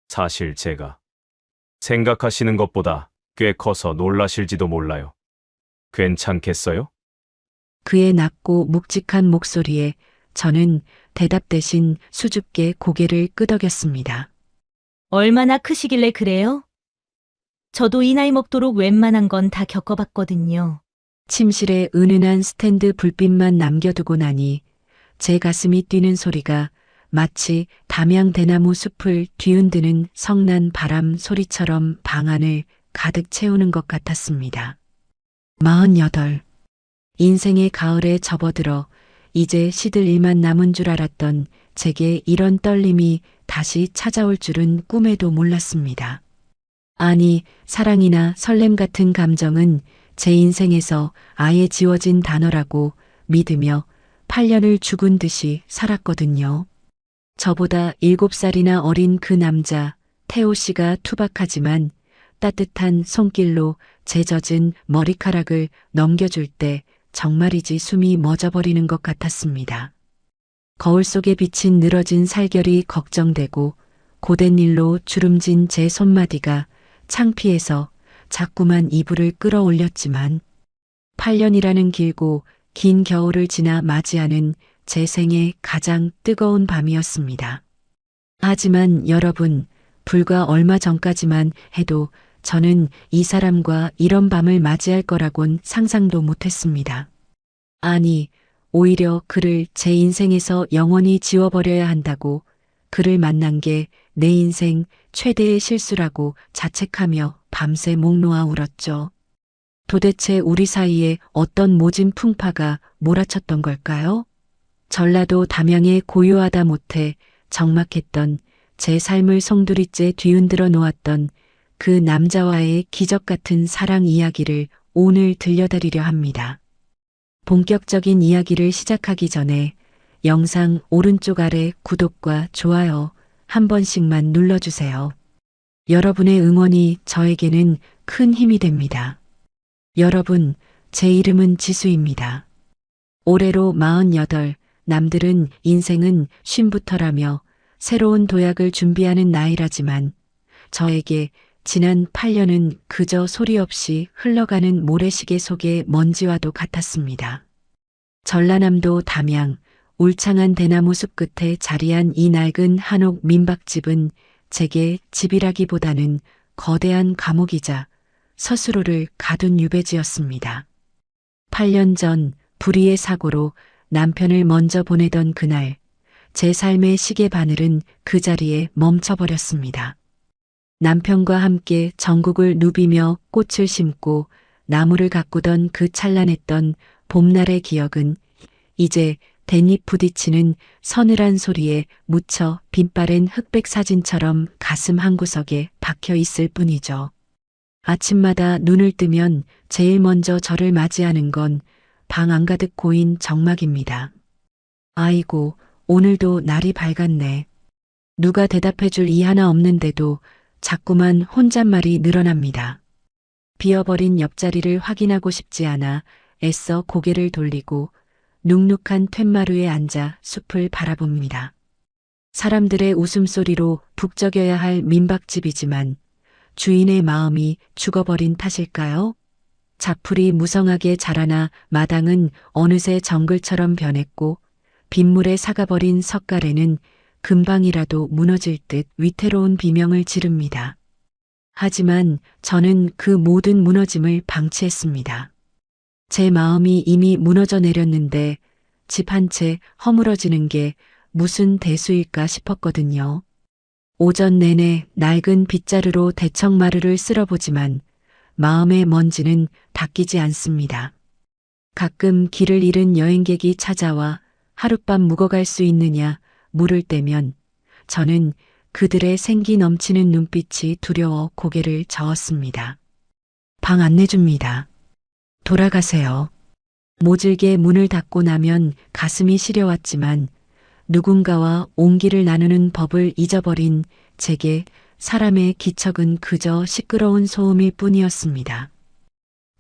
사실 제가 생각하시는 것보다 꽤 커서 놀라실지도 몰라요. 괜찮겠어요? 그의 낮고 묵직한 목소리에 저는 대답 대신 수줍게 고개를 끄덕였습니다. 얼마나 크시길래 그래요? 저도 이 나이 먹도록 웬만한 건 다 겪어봤거든요. 침실에 은은한 스탠드 불빛만 남겨두고 나니 제 가슴이 뛰는 소리가 마치 담양 대나무 숲을 뒤흔드는 성난 바람 소리처럼 방 안을 가득 채우는 것 같았습니다. 48. 인생의 가을에 접어들어 이제 시들 일만 남은 줄 알았던 제게 이런 떨림이 다시 찾아올 줄은 꿈에도 몰랐습니다. 아니, 사랑이나 설렘 같은 감정은 제 인생에서 아예 지워진 단어라고 믿으며 8년을 죽은 듯이 살았거든요. 저보다 7살이나 어린 그 남자, 태호 씨가 투박하지만 따뜻한 손길로 제 젖은 머리카락을 넘겨줄 때 정말이지 숨이 멎어버리는 것 같았습니다. 거울 속에 비친 늘어진 살결이 걱정되고 고된 일로 주름진 제 손마디가 창피해서 자꾸만 이불을 끌어올렸지만 8년이라는 길고 긴 겨울을 지나 맞이하는 제 생의 가장 뜨거운 밤이었습니다. 하지만 여러분, 불과 얼마 전까지만 해도 저는 이 사람과 이런 밤을 맞이할 거라곤 상상도 못했습니다. 아니, 오히려 그를 제 인생에서 영원히 지워버려야 한다고 그를 만난 게 내 인생 최대의 실수라고 자책하며 밤새 목 놓아 울었죠. 도대체 우리 사이에 어떤 모진 풍파가 몰아쳤던 걸까요? 전라도 담양에 고요하다 못해 적막했던 제 삶을 송두리째 뒤흔들어 놓았던 그 남자와의 기적 같은 사랑 이야기를 오늘 들려드리려 합니다. 본격적인 이야기를 시작하기 전에 영상 오른쪽 아래 구독과 좋아요 한 번씩만 눌러주세요. 여러분의 응원이 저에게는 큰 힘이 됩니다. 여러분, 제 이름은 지수입니다. 올해로 48, 남들은 인생은 쉼부터라며 새로운 도약을 준비하는 나이라지만 저에게 지난 8년은 그저 소리 없이 흘러가는 모래시계 속의 먼지와도 같았습니다. 전라남도 담양, 울창한 대나무 숲 끝에 자리한 이 낡은 한옥 민박집은 제게 집이라기보다는 거대한 감옥이자 서스로를 가둔 유배지였습니다. 8년 전 불의의 사고로 남편을 먼저 보내던 그날, 제 삶의 시계 바늘은 그 자리에 멈춰버렸습니다. 남편과 함께 전국을 누비며 꽃을 심고 나무를 가꾸던 그 찬란했던 봄날의 기억은 이제 댄잎 부딪히는 서늘한 소리에 묻혀 빛바랜 흑백 사진처럼 가슴 한구석에 박혀 있을 뿐이죠. 아침마다 눈을 뜨면 제일 먼저 저를 맞이하는 건 방 안가득 고인 정막입니다. 아이고, 오늘도 날이 밝았네. 누가 대답해줄 이 하나 없는데도 자꾸만 혼잣말이 늘어납니다. 비어버린 옆자리를 확인하고 싶지 않아 애써 고개를 돌리고 눅눅한 툇마루에 앉아 숲을 바라봅니다. 사람들의 웃음소리로 북적여야 할 민박집이지만 주인의 마음이 죽어버린 탓일까요? 자풀이 무성하게 자라나 마당은 어느새 정글처럼 변했고 빗물에 사가버린 석가래는 금방이라도 무너질 듯 위태로운 비명을 지릅니다. 하지만 저는 그 모든 무너짐을 방치했습니다. 제 마음이 이미 무너져 내렸는데 집 한 채 허물어지는 게 무슨 대수일까 싶었거든요. 오전 내내 낡은 빗자루로 대청마루를 쓸어보지만 마음의 먼지는 닦이지 않습니다. 가끔 길을 잃은 여행객이 찾아와 하룻밤 묵어갈 수 있느냐 물을 때면 저는 그들의 생기 넘치는 눈빛이 두려워 고개를 저었습니다. 방 안 내줍니다. 돌아가세요. 모질게 문을 닫고 나면 가슴이 시려왔지만 누군가와 온기를 나누는 법을 잊어버린 제게 사람의 기척은 그저 시끄러운 소음일 뿐이었습니다.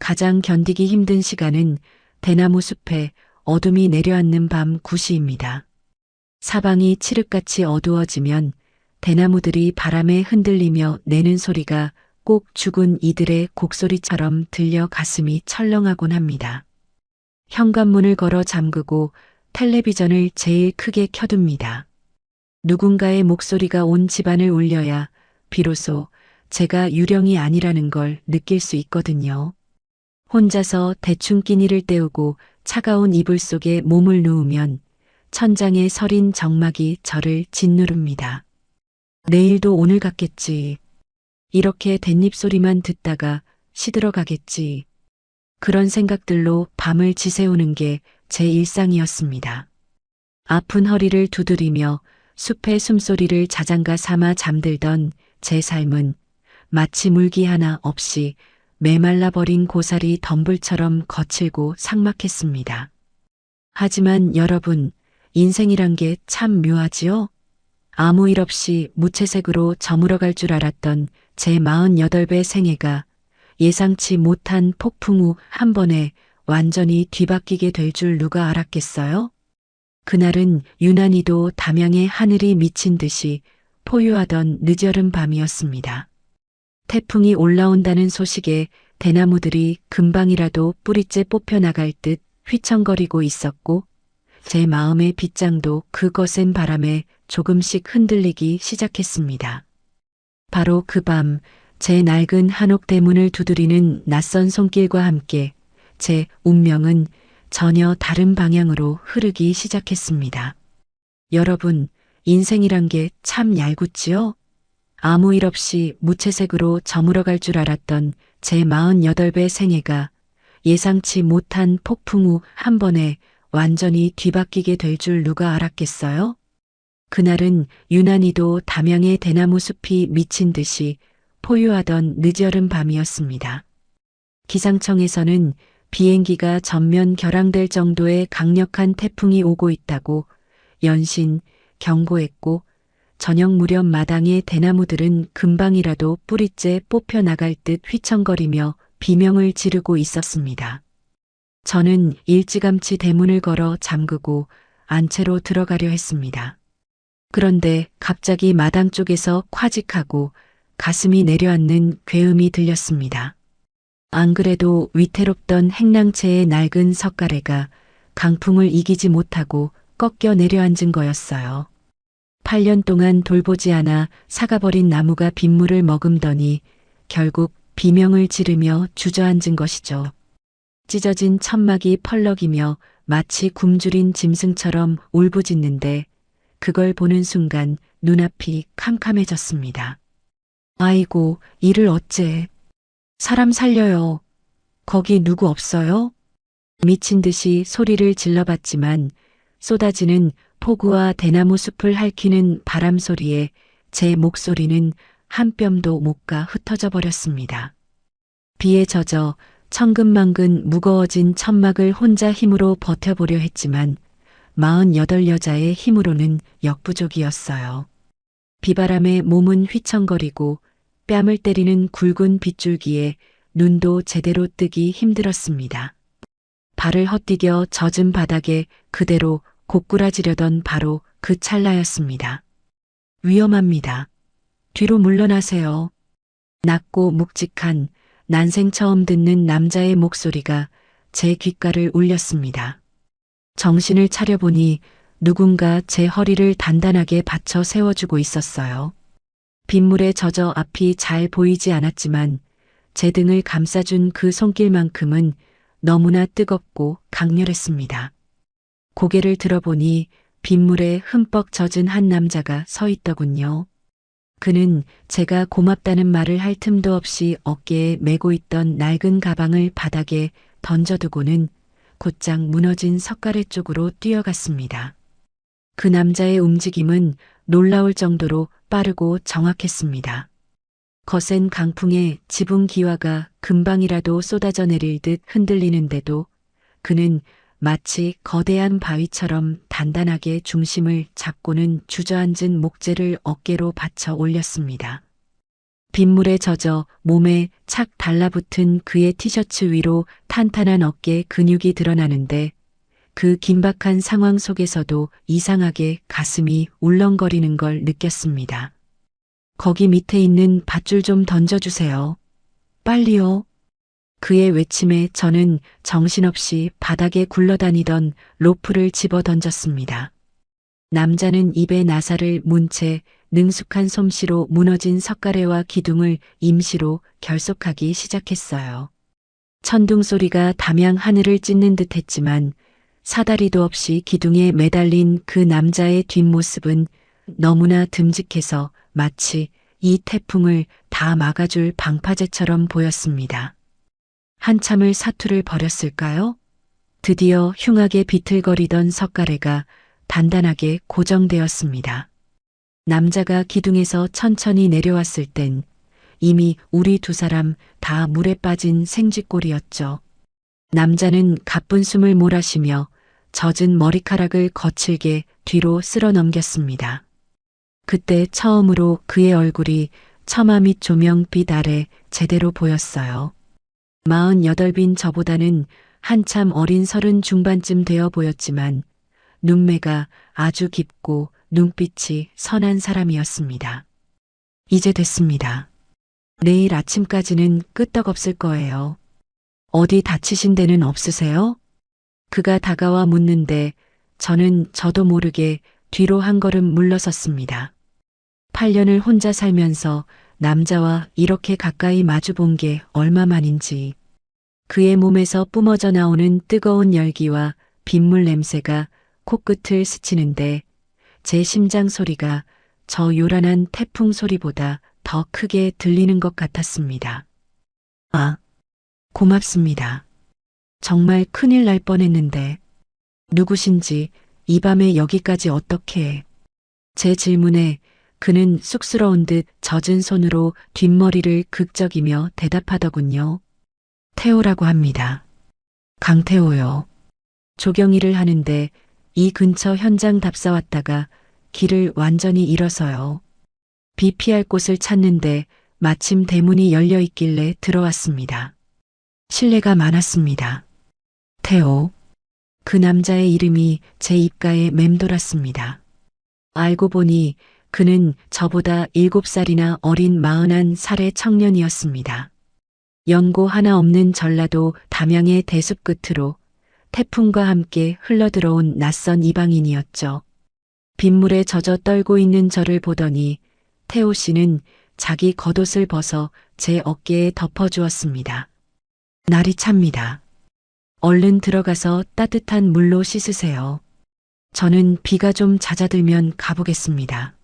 가장 견디기 힘든 시간은 대나무 숲에 어둠이 내려앉는 밤 9시입니다. 사방이 칠흑같이 어두워지면 대나무들이 바람에 흔들리며 내는 소리가 꼭 죽은 이들의 곡소리처럼 들려 가슴이 철렁하곤 합니다. 현관문을 걸어 잠그고 텔레비전을 제일 크게 켜둡니다. 누군가의 목소리가 온 집안을 울려야 비로소 제가 유령이 아니라는 걸 느낄 수 있거든요. 혼자서 대충 끼니를 때우고 차가운 이불 속에 몸을 누우면 천장에 서린 정막이 저를 짓누릅니다. 내일도 오늘 같겠지. 이렇게 댄잎 소리만 듣다가 시들어가겠지. 그런 생각들로 밤을 지새우는 게 제 일상이었습니다. 아픈 허리를 두드리며 숲의 숨소리를 자장가 삼아 잠들던 제 삶은 마치 물기 하나 없이 메말라버린 고사리 덤불처럼 거칠고 삭막했습니다. 하지만 여러분, 인생이란 게 참 묘하지요? 아무 일 없이 무채색으로 저물어갈 줄 알았던 제 48배 생애가 예상치 못한 폭풍 후 한 번에 완전히 뒤바뀌게 될 줄 누가 알았겠어요? 그날은 유난히도 담양의 하늘이 미친 듯이 포효하던 늦여름 밤이었습니다. 태풍이 올라온다는 소식에 대나무들이 금방이라도 뿌리째 뽑혀나갈 듯 휘청거리고 있었고 제 마음의 빗장도 그 거센 바람에 조금씩 흔들리기 시작했습니다. 바로 그 밤 제 낡은 한옥 대문을 두드리는 낯선 손길과 함께 제 운명은 전혀 다른 방향으로 흐르기 시작했습니다. 여러분, 인생이란 게 참 얄궂지요? 아무 일 없이 무채색으로 저물어갈 줄 알았던 제 48배 생애가 예상치 못한 폭풍 후 한 번에 완전히 뒤바뀌게 될 줄 누가 알았겠어요? 그날은 유난히도 담양의 대나무 숲이 미친 듯이 포효하던 늦여름 밤이었습니다. 기상청에서는 비행기가 전면 결항될 정도의 강력한 태풍이 오고 있다고 연신 경고했고 저녁 무렵 마당의 대나무들은 금방이라도 뿌리째 뽑혀 나갈 듯 휘청거리며 비명을 지르고 있었습니다. 저는 일찌감치 대문을 걸어 잠그고 안채로 들어가려 했습니다. 그런데 갑자기 마당 쪽에서 콰직하고 가슴이 내려앉는 괴음이 들렸습니다. 안 그래도 위태롭던 행랑채의 낡은 석가래가 강풍을 이기지 못하고 꺾여 내려앉은 거였어요. 8년 동안 돌보지 않아 사가버린 나무가 빗물을 머금더니 결국 비명을 지르며 주저앉은 것이죠. 찢어진 천막이 펄럭이며 마치 굶주린 짐승처럼 울부짖는데 그걸 보는 순간 눈앞이 캄캄해졌습니다. 아이고, 이를 어째. 사람 살려요. 거기 누구 없어요? 미친 듯이 소리를 질러봤지만 쏟아지는 폭우와 대나무 숲을 핥히는 바람 소리에 제 목소리는 한 뼘도 못 가 흩어져 버렸습니다. 비에 젖어 천근만근 무거워진 천막을 혼자 힘으로 버텨보려 했지만 48여자의 힘으로는 역부족이었어요. 비바람에 몸은 휘청거리고 뺨을 때리는 굵은 빗줄기에 눈도 제대로 뜨기 힘들었습니다. 발을 헛디뎌 젖은 바닥에 그대로 고꾸라지려던 바로 그 찰나였습니다. 위험합니다. 뒤로 물러나세요. 낮고 묵직한 난생 처음 듣는 남자의 목소리가 제 귓가를 울렸습니다. 정신을 차려보니 누군가 제 허리를 단단하게 받쳐 세워주고 있었어요. 빗물에 젖어 앞이 잘 보이지 않았지만 제 등을 감싸준 그 손길만큼은 너무나 뜨겁고 강렬했습니다. 고개를 들어보니 빗물에 흠뻑 젖은 한 남자가 서 있더군요. 그는 제가 고맙다는 말을 할 틈도 없이 어깨에 메고 있던 낡은 가방을 바닥에 던져두고는 곧장 무너진 석가래 쪽으로 뛰어갔습니다. 그 남자의 움직임은 놀라울 정도로 빠르고 정확했습니다. 거센 강풍에 지붕 기와가 금방이라도 쏟아져 내릴 듯 흔들리는데도 그는 마치 거대한 바위처럼 단단하게 중심을 잡고는 주저앉은 목재를 어깨로 받쳐 올렸습니다. 빗물에 젖어 몸에 착 달라붙은 그의 티셔츠 위로 탄탄한 어깨 근육이 드러나는데 그 긴박한 상황 속에서도 이상하게 가슴이 울렁거리는 걸 느꼈습니다. 거기 밑에 있는 밧줄 좀 던져주세요. 빨리요. 그의 외침에 저는 정신없이 바닥에 굴러다니던 로프를 집어 던졌습니다. 남자는 입에 나사를 문 채 능숙한 솜씨로 무너진 석가래와 기둥을 임시로 결속하기 시작했어요. 천둥 소리가 담양 하늘을 찢는 듯 했지만 사다리도 없이 기둥에 매달린 그 남자의 뒷모습은 너무나 듬직해서 마치 이 태풍을 다 막아줄 방파제처럼 보였습니다. 한참을 사투를 벌였을까요? 드디어 흉하게 비틀거리던 석가래가 단단하게 고정되었습니다. 남자가 기둥에서 천천히 내려왔을 땐 이미 우리 두 사람 다 물에 빠진 생쥐꼴이었죠. 남자는 가쁜 숨을 몰아쉬며 젖은 머리카락을 거칠게 뒤로 쓸어 넘겼습니다. 그때 처음으로 그의 얼굴이 처마 밑 조명빛 아래 제대로 보였어요. 48인 저보다는 한참 어린 30 중반쯤 되어 보였지만 눈매가 아주 깊고 눈빛이 선한 사람이었습니다. 이제 됐습니다. 내일 아침까지는 끄떡없을 거예요. 어디 다치신 데는 없으세요? 그가 다가와 묻는데 저는 저도 모르게 뒤로 한 걸음 물러섰습니다. 8년을 혼자 살면서 남자와 이렇게 가까이 마주본 게 얼마만인지 그의 몸에서 뿜어져 나오는 뜨거운 열기와 빗물 냄새가 코끝을 스치는데 제 심장 소리가 저 요란한 태풍 소리보다 더 크게 들리는 것 같았습니다. 아, 고맙습니다. 정말 큰일 날 뻔했는데 누구신지 이 밤에 여기까지 어떻게... 제 질문에 그는 쑥스러운 듯 젖은 손으로 뒷머리를 극적이며 대답하더군요. 태호라고 합니다. 강태호요. 조경일을 하는데 이 근처 현장 답사 왔다가 길을 완전히 잃어서요. 비 피할 곳을 찾는데 마침 대문이 열려 있길래 들어왔습니다. 실례가 많았습니다. 태호. 그 남자의 이름이 제 입가에 맴돌았습니다. 알고 보니 그는 저보다 7살이나 어린 41살의 청년이었습니다. 연고 하나 없는 전라도 담양의 대숲 끝으로 태풍과 함께 흘러들어온 낯선 이방인이었죠. 빗물에 젖어 떨고 있는 저를 보더니 태호 씨는 자기 겉옷을 벗어 제 어깨에 덮어주었습니다. 날이 찹니다. 얼른 들어가서 따뜻한 물로 씻으세요. 저는 비가 좀 잦아들면 가보겠습니다.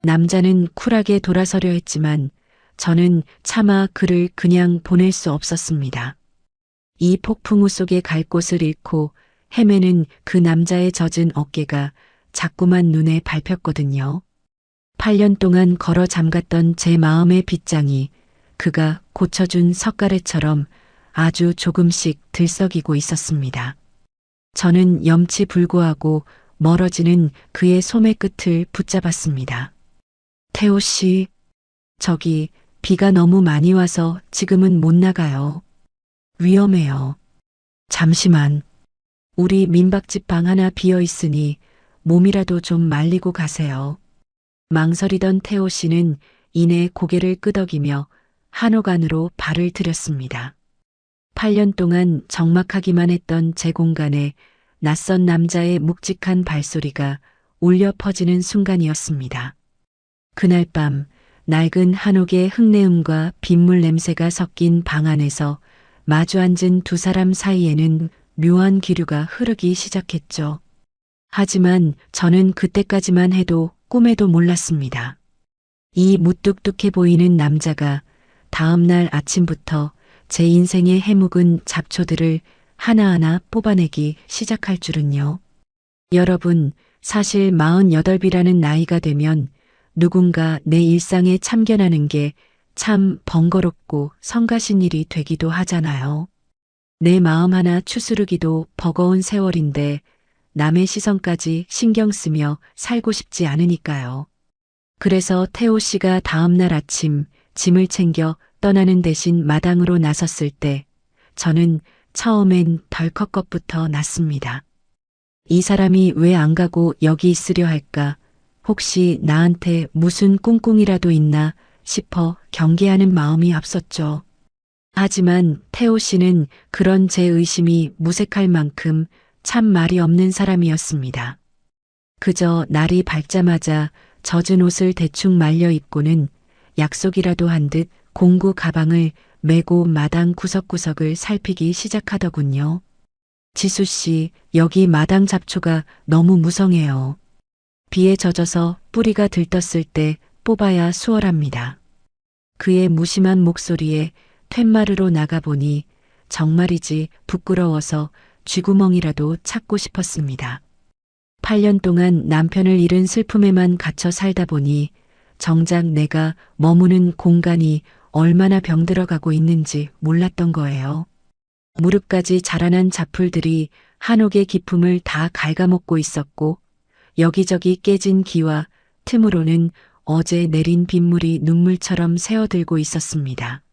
남자는 쿨하게 돌아서려 했지만 저는 차마 그를 그냥 보낼 수 없었습니다. 이 폭풍우 속에 갈 곳을 잃고 헤매는 그 남자의 젖은 어깨가 자꾸만 눈에 밟혔거든요. 8년 동안 걸어 잠갔던 제 마음의 빗장이 그가 고쳐준 석가래처럼 아주 조금씩 들썩이고 있었습니다. 저는 염치불구하고 멀어지는 그의 소매 끝을 붙잡았습니다. 태호 씨, 저기 비가 너무 많이 와서 지금은 못 나가요. 위험해요. 잠시만. 우리 민박집 방 하나 비어 있으니 몸이라도 좀 말리고 가세요. 망설이던 태호 씨는 이내 고개를 끄덕이며 한옥 안으로 발을 들였습니다. 8년 동안 적막하기만 했던 제 공간에 낯선 남자의 묵직한 발소리가 울려 퍼지는 순간이었습니다. 그날 밤 낡은 한옥의 흙내음과 빗물 냄새가 섞인 방 안에서 마주 앉은 두 사람 사이에는 묘한 기류가 흐르기 시작했죠. 하지만 저는 그때까지만 해도 꿈에도 몰랐습니다. 이 무뚝뚝해 보이는 남자가 다음 날 아침부터 제 인생의 해묵은 잡초들을 하나하나 뽑아내기 시작할 줄은요. 여러분, 사실 48이라는 나이가 되면 누군가 내 일상에 참견하는 게 참 번거롭고 성가신 일이 되기도 하잖아요. 내 마음 하나 추스르기도 버거운 세월인데 남의 시선까지 신경 쓰며 살고 싶지 않으니까요. 그래서 태호 씨가 다음 날 아침 짐을 챙겨 떠나는 대신 마당으로 나섰을 때 저는 처음엔 덜컥 겁부터 났습니다. 이 사람이 왜 안 가고 여기 있으려 할까? 혹시 나한테 무슨 꿍꿍이라도 있나 싶어 경계하는 마음이 앞섰죠. 하지만 태호 씨는 그런 제 의심이 무색할 만큼 참 말이 없는 사람이었습니다. 그저 날이 밝자마자 젖은 옷을 대충 말려 입고는 약속이라도 한 듯 공구 가방을 메고 마당 구석구석을 살피기 시작하더군요. 지수 씨, 여기 마당 잡초가 너무 무성해요. 비에 젖어서 뿌리가 들떴을 때 뽑아야 수월합니다. 그의 무심한 목소리에 툇마루로 나가보니 정말이지 부끄러워서 쥐구멍이라도 찾고 싶었습니다. 8년 동안 남편을 잃은 슬픔에만 갇혀 살다 보니 정작 내가 머무는 공간이 얼마나 병들어가고 있는지 몰랐던 거예요. 무릎까지 자라난 잡풀들이 한옥의 기품을 다 갉아먹고 있었고 여기저기 깨진 기와 틈으로는 어제 내린 빗물이 눈물처럼 새어들고 있었습니다.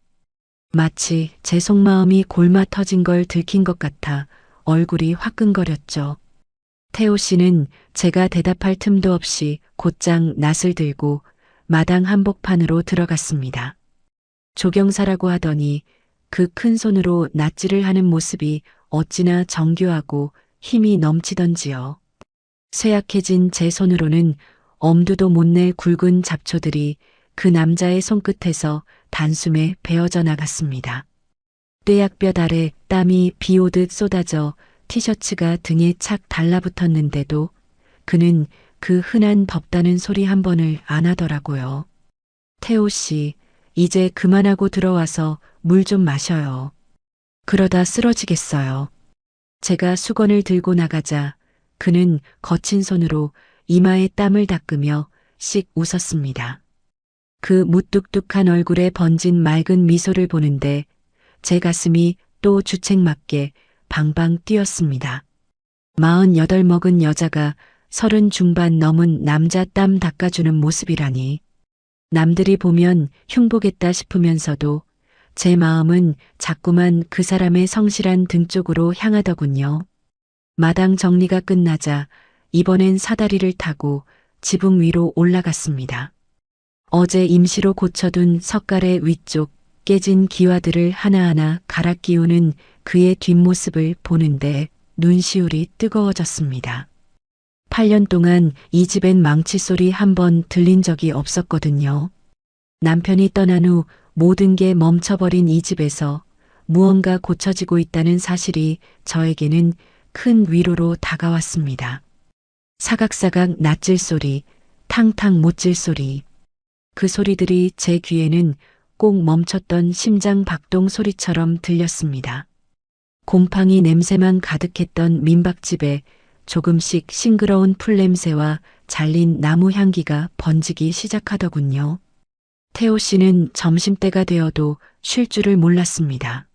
마치 제 속마음이 골마 터진 걸 들킨 것 같아 얼굴이 화끈거렸죠. 태호 씨는 제가 대답할 틈도 없이 곧장 낫을 들고 마당 한복판으로 들어갔습니다. 조경사라고 하더니 그 큰 손으로 낫질을 하는 모습이 어찌나 정교하고 힘이 넘치던지요. 쇠약해진 제 손으로는 엄두도 못 낼 굵은 잡초들이 그 남자의 손끝에서 단숨에 베어져 나갔습니다. 뙤약볕 아래 땀이 비 오듯 쏟아져 티셔츠가 등에 착 달라붙었는데도 그는 그 흔한 덥다는 소리 한 번을 안 하더라고요. 태호 씨, 이제 그만하고 들어와서 물 좀 마셔요. 그러다 쓰러지겠어요. 제가 수건을 들고 나가자 그는 거친 손으로 이마에 땀을 닦으며 씩 웃었습니다. 그 무뚝뚝한 얼굴에 번진 맑은 미소를 보는데 제 가슴이 또 주책맞게 방방 뛰었습니다. 48 먹은 여자가 30 중반 넘은 남자 땀 닦아주는 모습이라니. 남들이 보면 흉보겠다 싶으면서도 제 마음은 자꾸만 그 사람의 성실한 등 쪽으로 향하더군요. 마당 정리가 끝나자 이번엔 사다리를 타고 지붕 위로 올라갔습니다. 어제 임시로 고쳐둔 석가래 위쪽 깨진 기와들을 하나하나 갈아 끼우는 그의 뒷모습을 보는데 눈시울이 뜨거워졌습니다. 8년 동안 이 집엔 망치 소리 한 번 들린 적이 없었거든요. 남편이 떠난 후 모든 게 멈춰버린 이 집에서 무언가 고쳐지고 있다는 사실이 저에게는 큰 위로로 다가왔습니다. 사각사각 낫질 소리, 탕탕 못질 소리. 그 소리들이 제 귀에는 꼭 멈췄던 심장 박동 소리처럼 들렸습니다. 곰팡이 냄새만 가득했던 민박집에 조금씩 싱그러운 풀냄새와 잘린 나무 향기가 번지기 시작하더군요. 태호 씨는 점심때가 되어도 쉴 줄을 몰랐습니다.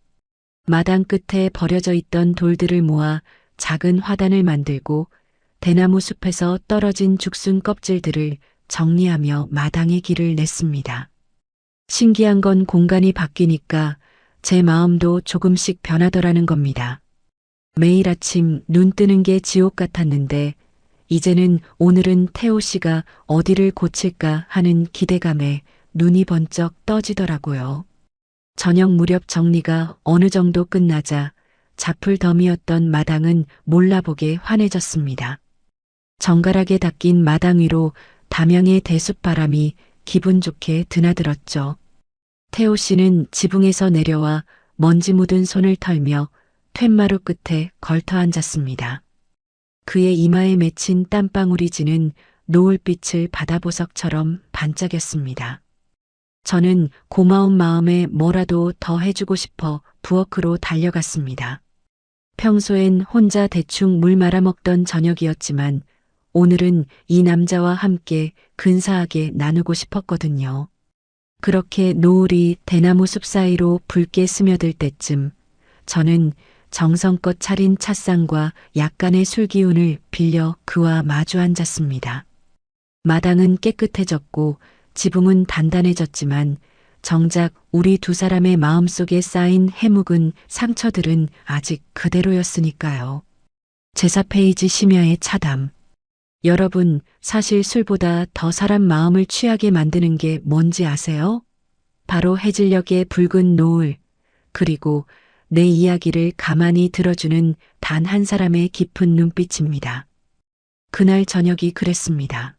마당 끝에 버려져 있던 돌들을 모아 작은 화단을 만들고 대나무 숲에서 떨어진 죽순 껍질들을 정리하며 마당에 길을 냈습니다. 신기한 건 공간이 바뀌니까 제 마음도 조금씩 변하더라는 겁니다. 매일 아침 눈 뜨는 게 지옥 같았는데 이제는 오늘은 태호 씨가 어디를 고칠까 하는 기대감에 눈이 번쩍 떠지더라고요. 저녁 무렵 정리가 어느 정도 끝나자 잡풀 덤이었던 마당은 몰라보게 환해졌습니다. 정갈하게 닦인 마당 위로 담양의 대숲바람이 기분 좋게 드나들었죠. 태호 씨는 지붕에서 내려와 먼지 묻은 손을 털며 툇마루 끝에 걸터 앉았습니다. 그의 이마에 맺힌 땀방울이 지는 노을빛을 바다보석처럼 반짝였습니다. 저는 고마운 마음에 뭐라도 더 해주고 싶어 부엌으로 달려갔습니다. 평소엔 혼자 대충 물 말아먹던 저녁이었지만 오늘은 이 남자와 함께 근사하게 나누고 싶었거든요. 그렇게 노을이 대나무 숲 사이로 붉게 스며들 때쯤 저는 정성껏 차린 찻상과 약간의 술 기운을 빌려 그와 마주 앉았습니다. 마당은 깨끗해졌고 지붕은 단단해졌지만 정작 우리 두 사람의 마음속에 쌓인 해묵은 상처들은 아직 그대로였으니까요. 제사 페이지 심야의 차담. 여러분, 사실 술보다 더 사람 마음을 취하게 만드는 게 뭔지 아세요? 바로 해질녘의 붉은 노을, 그리고 내 이야기를 가만히 들어주는 단 한 사람의 깊은 눈빛입니다. 그날 저녁이 그랬습니다.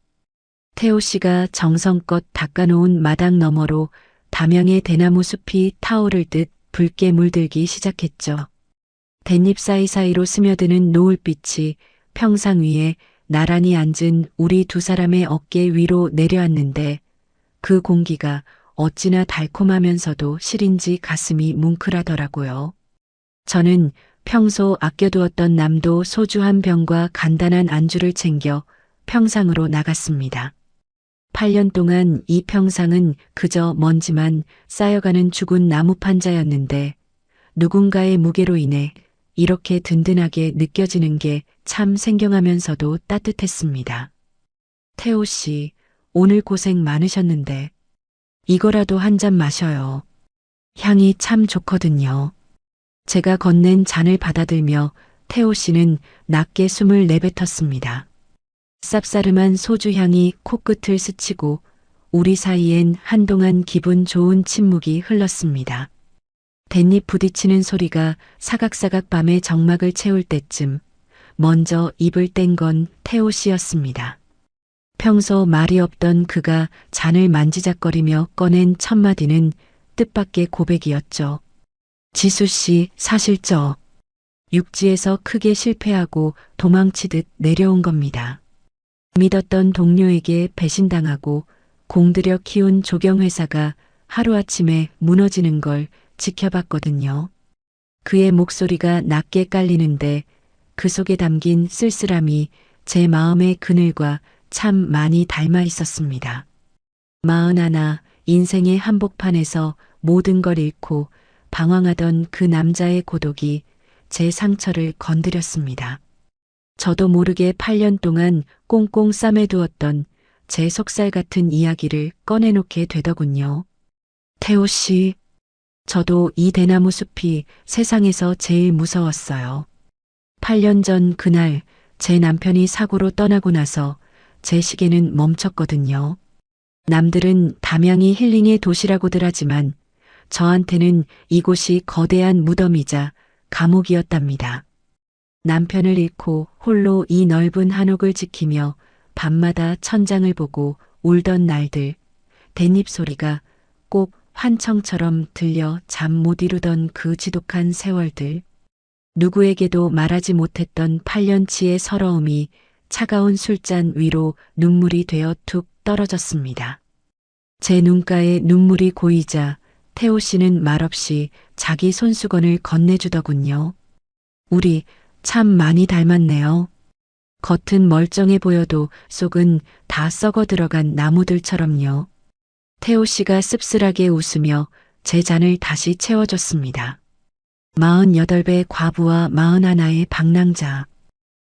태호 씨가 정성껏 닦아놓은 마당 너머로 담양의 대나무 숲이 타오를 듯 붉게 물들기 시작했죠. 댄잎 사이사이로 스며드는 노을빛이 평상 위에 나란히 앉은 우리 두 사람의 어깨 위로 내려앉는데 그 공기가 어찌나 달콤하면서도 실인지 가슴이 뭉클하더라고요. 저는 평소 아껴두었던 남도 소주 한 병과 간단한 안주를 챙겨 평상으로 나갔습니다. 8년 동안 이 평상은 그저 먼지만 쌓여가는 죽은 나무 판자였는데 누군가의 무게로 인해 이렇게 든든하게 느껴지는 게 참 생경하면서도 따뜻했습니다. 태호 씨, 오늘 고생 많으셨는데 이거라도 한 잔 마셔요. 향이 참 좋거든요. 제가 건넨 잔을 받아들며 태호 씨는 낮게 숨을 내뱉었습니다. 쌉싸름한 소주 향이 코끝을 스치고 우리 사이엔 한동안 기분 좋은 침묵이 흘렀습니다. 댄잎 부딪히는 소리가 사각사각 밤의 정막을 채울 때쯤 먼저 입을 뗀 건 태호 씨였습니다. 평소 말이 없던 그가 잔을 만지작거리며 꺼낸 첫 마디는 뜻밖의 고백이었죠. 지수 씨, 사실 저 육지에서 크게 실패하고 도망치듯 내려온 겁니다. 믿었던 동료에게 배신당하고 공들여 키운 조경회사가 하루아침에 무너지는 걸 지켜봤거든요. 그의 목소리가 낮게 깔리는데 그 속에 담긴 쓸쓸함이 제 마음의 그늘과 참 많이 닮아 있었습니다. 41, 인생의 한복판에서 모든 걸 잃고 방황하던 그 남자의 고독이 제 상처를 건드렸습니다. 저도 모르게 8년 동안 꽁꽁 싸매두었던 제 속살 같은 이야기를 꺼내놓게 되더군요. 태호 씨, 저도 이 대나무 숲이 세상에서 제일 무서웠어요. 8년 전 그날 제 남편이 사고로 떠나고 나서 제 시계는 멈췄거든요. 남들은 담양이 힐링의 도시라고들 하지만 저한테는 이곳이 거대한 무덤이자 감옥이었답니다. 남편을 잃고 홀로 이 넓은 한옥을 지키며 밤마다 천장을 보고 울던 날들, 댄잎 소리가 꼭 환청처럼 들려 잠 못 이루던 그 지독한 세월들, 누구에게도 말하지 못했던 8년치의 서러움이 차가운 술잔 위로 눈물이 되어 툭 떨어졌습니다. 제 눈가에 눈물이 고이자 태호 씨는 말없이 자기 손수건을 건네주더군요. 우리 참 많이 닮았네요. 겉은 멀쩡해 보여도 속은 다 썩어 들어간 나무들처럼요. 태호 씨가 씁쓸하게 웃으며 제 잔을 다시 채워줬습니다. 48배 과부와 41의 방랑자.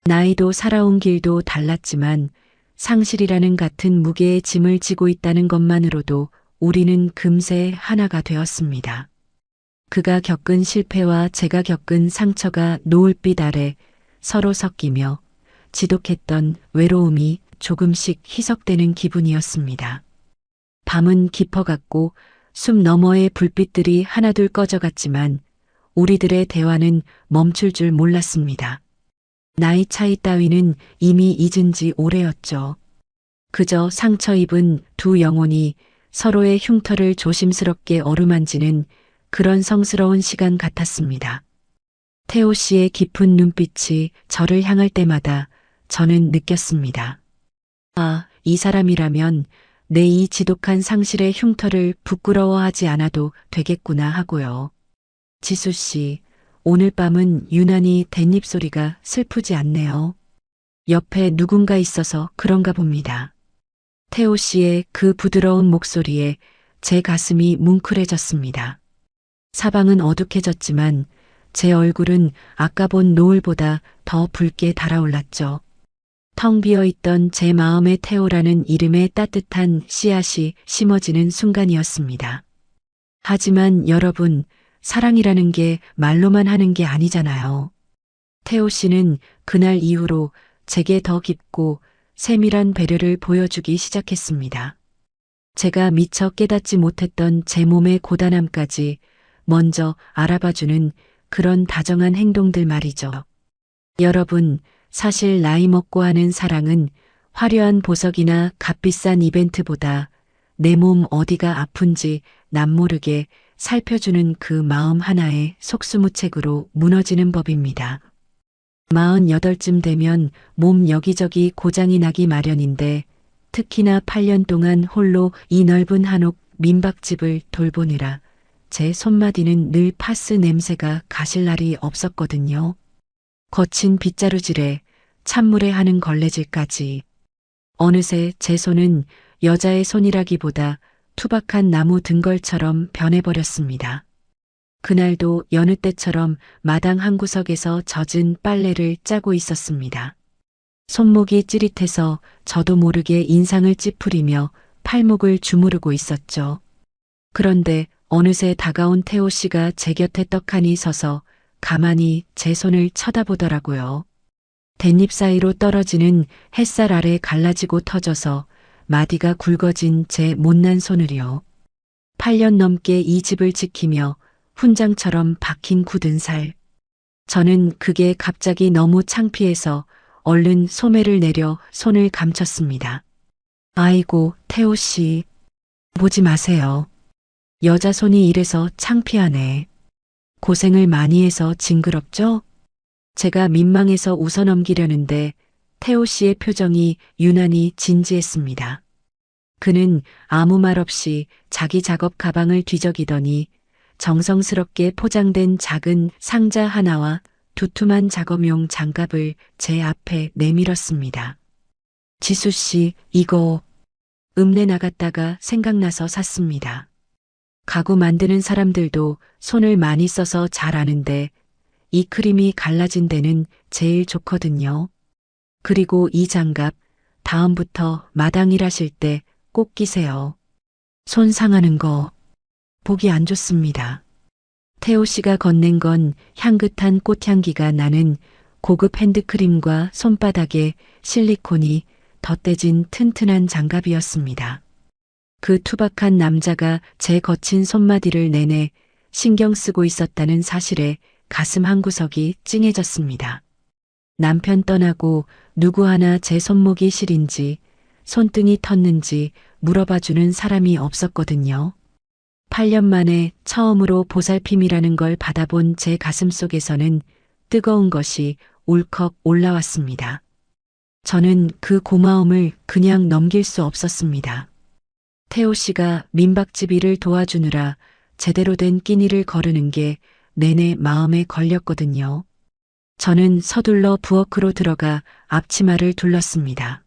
나이도 살아온 길도 달랐지만 상실이라는 같은 무게의 짐을 지고 있다는 것만으로도 우리는 금세 하나가 되었습니다. 그가 겪은 실패와 제가 겪은 상처가 노을빛 아래 서로 섞이며 지독했던 외로움이 조금씩 희석되는 기분이었습니다. 밤은 깊어갔고 숲 너머의 불빛들이 하나둘 꺼져갔지만 우리들의 대화는 멈출 줄 몰랐습니다. 나이 차이 따위는 이미 잊은 지 오래였죠. 그저 상처 입은 두 영혼이 서로의 흉터를 조심스럽게 어루만지는 그런 성스러운 시간 같았습니다. 태호 씨의 깊은 눈빛이 저를 향할 때마다 저는 느꼈습니다. 아, 이 사람이라면 내 이 지독한 상실의 흉터를 부끄러워하지 않아도 되겠구나 하고요. 지수 씨, 오늘 밤은 유난히 댄잎 소리가 슬프지 않네요. 옆에 누군가 있어서 그런가 봅니다. 태호 씨의 그 부드러운 목소리에 제 가슴이 뭉클해졌습니다. 사방은 어둑해졌지만 제 얼굴은 아까 본 노을보다 더 붉게 달아올랐죠. 텅 비어있던 제 마음의 태호라는 이름의 따뜻한 씨앗이 심어지는 순간이었습니다. 하지만 여러분, 사랑이라는 게 말로만 하는 게 아니잖아요. 태호 씨는 그날 이후로 제게 더 깊고 세밀한 배려를 보여주기 시작했습니다. 제가 미처 깨닫지 못했던 제 몸의 고단함까지 먼저 알아봐주는 그런 다정한 행동들 말이죠. 여러분, 사실 나이 먹고 하는 사랑은 화려한 보석이나 값비싼 이벤트보다 내 몸 어디가 아픈지 남모르게 살펴주는 그 마음 하나에 속수무책으로 무너지는 법입니다. 48쯤 되면 몸 여기저기 고장이 나기 마련인데 특히나 8년 동안 홀로 이 넓은 한옥 민박집을 돌보느라 제 손마디는 늘 파스 냄새가 가실 날이 없었거든요. 거친 빗자루질에 찬물에 하는 걸레질까지. 어느새 제 손은 여자의 손이라기보다 투박한 나무 등걸처럼 변해버렸습니다. 그날도 여느 때처럼 마당 한 구석에서 젖은 빨래를 짜고 있었습니다. 손목이 찌릿해서 저도 모르게 인상을 찌푸리며 팔목을 주무르고 있었죠. 그런데 어느새 다가온 태호 씨가 제 곁에 떡하니 서서 가만히 제 손을 쳐다보더라고요. 댄잎 사이로 떨어지는 햇살 아래 갈라지고 터져서 마디가 굵어진 제 못난 손을요. 8년 넘게 이 집을 지키며 훈장처럼 박힌 굳은 살. 저는 그게 갑자기 너무 창피해서 얼른 소매를 내려 손을 감췄습니다. 아이고, 태호 씨. 보지 마세요. 여자 손이 이래서 창피하네. 고생을 많이 해서 징그럽죠? 제가 민망해서 웃어넘기려는데 태호 씨의 표정이 유난히 진지했습니다. 그는 아무 말 없이 자기 작업 가방을 뒤적이더니 정성스럽게 포장된 작은 상자 하나와 두툼한 작업용 장갑을 제 앞에 내밀었습니다. 지수 씨, 이거 읍내 나갔다가 생각나서 샀습니다. 가구 만드는 사람들도 손을 많이 써서 잘 아는데 이 크림이 갈라진 데는 제일 좋거든요. 그리고 이 장갑 다음부터 마당 일하실 때 꼭 끼세요. 손 상하는 거 보기 안 좋습니다. 태호 씨가 건넨 건 향긋한 꽃향기가 나는 고급 핸드크림과 손바닥에 실리콘이 덧대진 튼튼한 장갑이었습니다. 그 투박한 남자가 제 거친 손마디를 내내 신경 쓰고 있었다는 사실에 가슴 한구석이 찡해졌습니다. 남편 떠나고 누구 하나 제 손목이 시린지 손등이 텄는지 물어봐주는 사람이 없었거든요. 8년 만에 처음으로 보살핌이라는 걸 받아본 제 가슴 속에서는 뜨거운 것이 울컥 올라왔습니다. 저는 그 고마움을 그냥 넘길 수 없었습니다. 태호 씨가 민박집 일을 도와주느라 제대로 된 끼니를 거르는 게 내내 마음에 걸렸거든요. 저는 서둘러 부엌으로 들어가 앞치마를 둘렀습니다.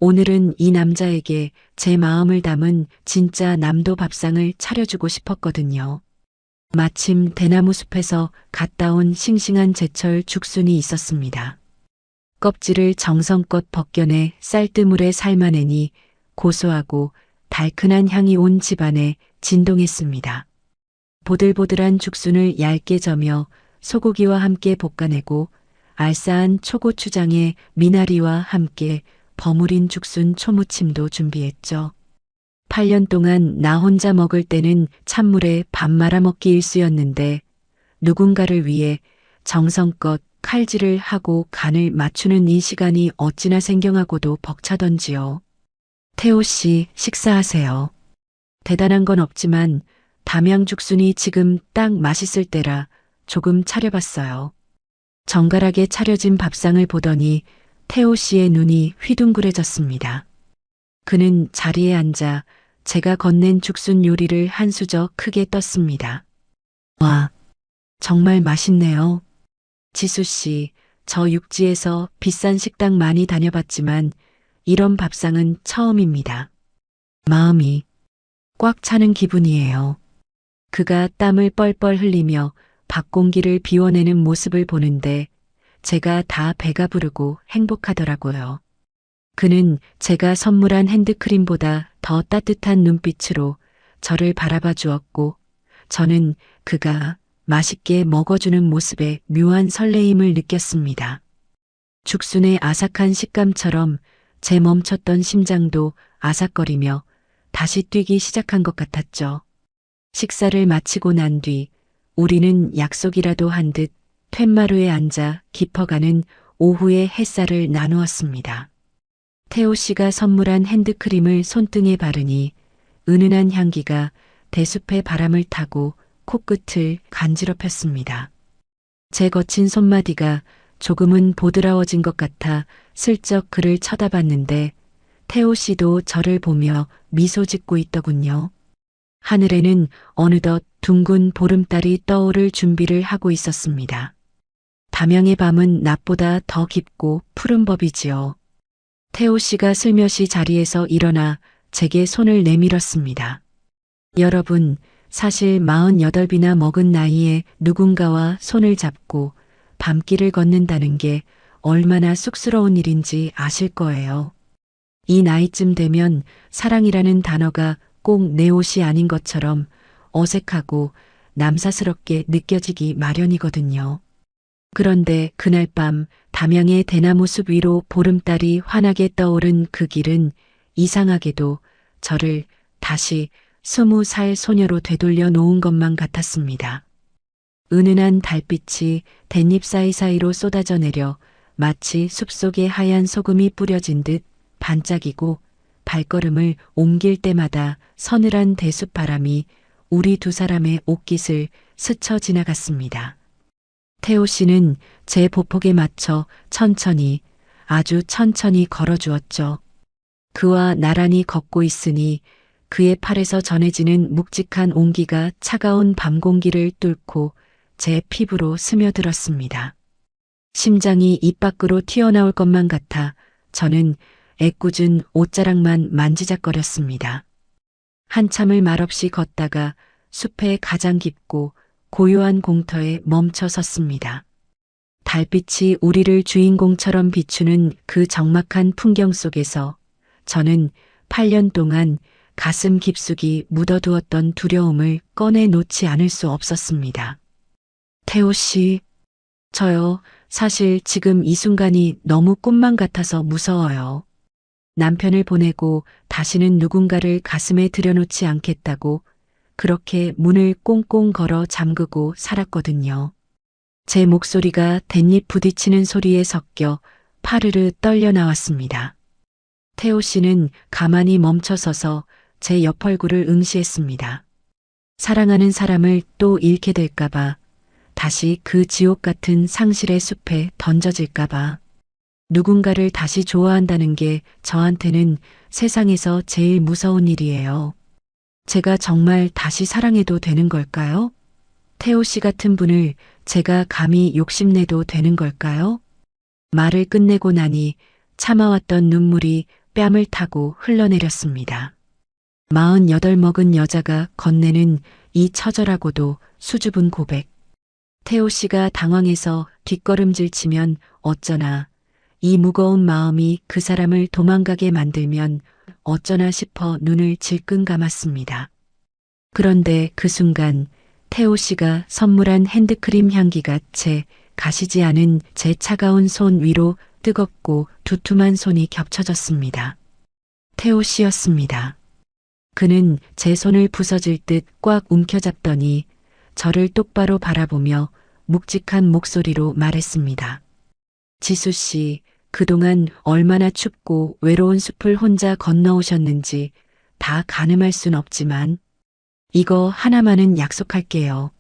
오늘은 이 남자에게 제 마음을 담은 진짜 남도 밥상을 차려주고 싶었거든요. 마침 대나무 숲에서 갓 따온 싱싱한 제철 죽순이 있었습니다. 껍질을 정성껏 벗겨내 쌀뜨물에 삶아내니 고소하고 달큰한 향이 온 집안에 진동했습니다. 보들보들한 죽순을 얇게 저며 소고기와 함께 볶아내고 알싸한 초고추장에 미나리와 함께 버무린 죽순 초무침도 준비했죠. 8년 동안 나 혼자 먹을 때는 찬물에 밥 말아 먹기 일쑤였는데 누군가를 위해 정성껏 칼질을 하고 간을 맞추는 이 시간이 어찌나 생경하고도 벅차던지요. 태호 씨, 식사하세요. 대단한 건 없지만 담양 죽순이 지금 딱 맛있을 때라 조금 차려봤어요. 정갈하게 차려진 밥상을 보더니 태호 씨의 눈이 휘둥그레졌습니다. 그는 자리에 앉아 제가 건넨 죽순 요리를 한 수저 크게 떴습니다. 와, 정말 맛있네요. 지수 씨, 저 육지에서 비싼 식당 많이 다녀봤지만 이런 밥상은 처음입니다. 마음이 꽉 차는 기분이에요. 그가 땀을 뻘뻘 흘리며 밥 공기를 비워내는 모습을 보는데 제가 다 배가 부르고 행복하더라고요. 그는 제가 선물한 핸드크림보다 더 따뜻한 눈빛으로 저를 바라봐 주었고 저는 그가 맛있게 먹어주는 모습에 묘한 설레임을 느꼈습니다. 죽순의 아삭한 식감처럼 제 멈췄던 심장도 아삭거리며 다시 뛰기 시작한 것 같았죠. 식사를 마치고 난 뒤 우리는 약속이라도 한 듯 툇마루에 앉아 깊어가는 오후의 햇살을 나누었습니다. 태호 씨가 선물한 핸드크림을 손등에 바르니 은은한 향기가 대숲의 바람을 타고 코끝을 간지럽혔습니다. 제 거친 손마디가 조금은 보드라워진 것 같아 슬쩍 그를 쳐다봤는데 태호 씨도 저를 보며 미소 짓고 있더군요. 하늘에는 어느덧 둥근 보름달이 떠오를 준비를 하고 있었습니다. 담양의 밤은 낮보다 더 깊고 푸른 법이지요. 태호 씨가 슬며시 자리에서 일어나 제게 손을 내밀었습니다. 여러분, 사실 48이나 먹은 나이에 누군가와 손을 잡고 밤길을 걷는다는 게 얼마나 쑥스러운 일인지 아실 거예요. 이 나이쯤 되면 사랑이라는 단어가 꼭 내 옷이 아닌 것처럼 어색하고 남사스럽게 느껴지기 마련이거든요. 그런데 그날 밤 담양의 대나무 숲 위로 보름달이 환하게 떠오른 그 길은 이상하게도 저를 다시 20살 소녀로 되돌려 놓은 것만 같았습니다. 은은한 달빛이 댄잎 사이사이로 쏟아져 내려 마치 숲속에 하얀 소금이 뿌려진 듯 반짝이고 발걸음을 옮길 때마다 서늘한 대숲 바람이 우리 두 사람의 옷깃을 스쳐 지나갔습니다. 태호 씨는 제 보폭에 맞춰 천천히, 아주 천천히 걸어주었죠. 그와 나란히 걷고 있으니 그의 팔에서 전해지는 묵직한 온기가 차가운 밤 공기를 뚫고 제 피부로 스며들었습니다. 심장이 입 밖으로 튀어나올 것만 같아 저는 애꿎은 옷자락만 만지작거렸습니다. 한참을 말없이 걷다가 숲의 가장 깊고 고요한 공터에 멈춰 섰습니다. 달빛이 우리를 주인공처럼 비추는 그 적막한 풍경 속에서 저는 8년 동안 가슴 깊숙이 묻어두었던 두려움을 꺼내놓지 않을 수 없었습니다. 태호 씨, 저요, 사실 지금 이 순간이 너무 꿈만 같아서 무서워요. 남편을 보내고 다시는 누군가를 가슴에 들여놓지 않겠다고 그렇게 문을 꽁꽁 걸어 잠그고 살았거든요. 제 목소리가 댄잎 부딪히는 소리에 섞여 파르르 떨려 나왔습니다. 태호 씨는 가만히 멈춰서서 제 옆 얼굴을 응시했습니다. 사랑하는 사람을 또 잃게 될까봐, 다시 그 지옥 같은 상실의 숲에 던져질까봐, 누군가를 다시 좋아한다는 게 저한테는 세상에서 제일 무서운 일이에요. 제가 정말 다시 사랑해도 되는 걸까요? 태호 씨 같은 분을 제가 감히 욕심내도 되는 걸까요? 말을 끝내고 나니 참아왔던 눈물이 뺨을 타고 흘러내렸습니다. 48 먹은 여자가 건네는 이 처절하고도 수줍은 고백. 태호 씨가 당황해서 뒷걸음질 치면 어쩌나, 이 무거운 마음이 그 사람을 도망가게 만들면 어쩌나 싶어 눈을 질끈 감았습니다. 그런데 그 순간 태호 씨가 선물한 핸드크림 향기가 채 가시지 않은 제 차가운 손 위로 뜨겁고 두툼한 손이 겹쳐졌습니다. 태호 씨였습니다. 그는 제 손을 부서질 듯 꽉 움켜잡더니 저를 똑바로 바라보며 묵직한 목소리로 말했습니다. 지수 씨, 그동안 얼마나 춥고 외로운 숲을 혼자 건너오셨는지 다 가늠할 순 없지만 이거 하나만은 약속할게요.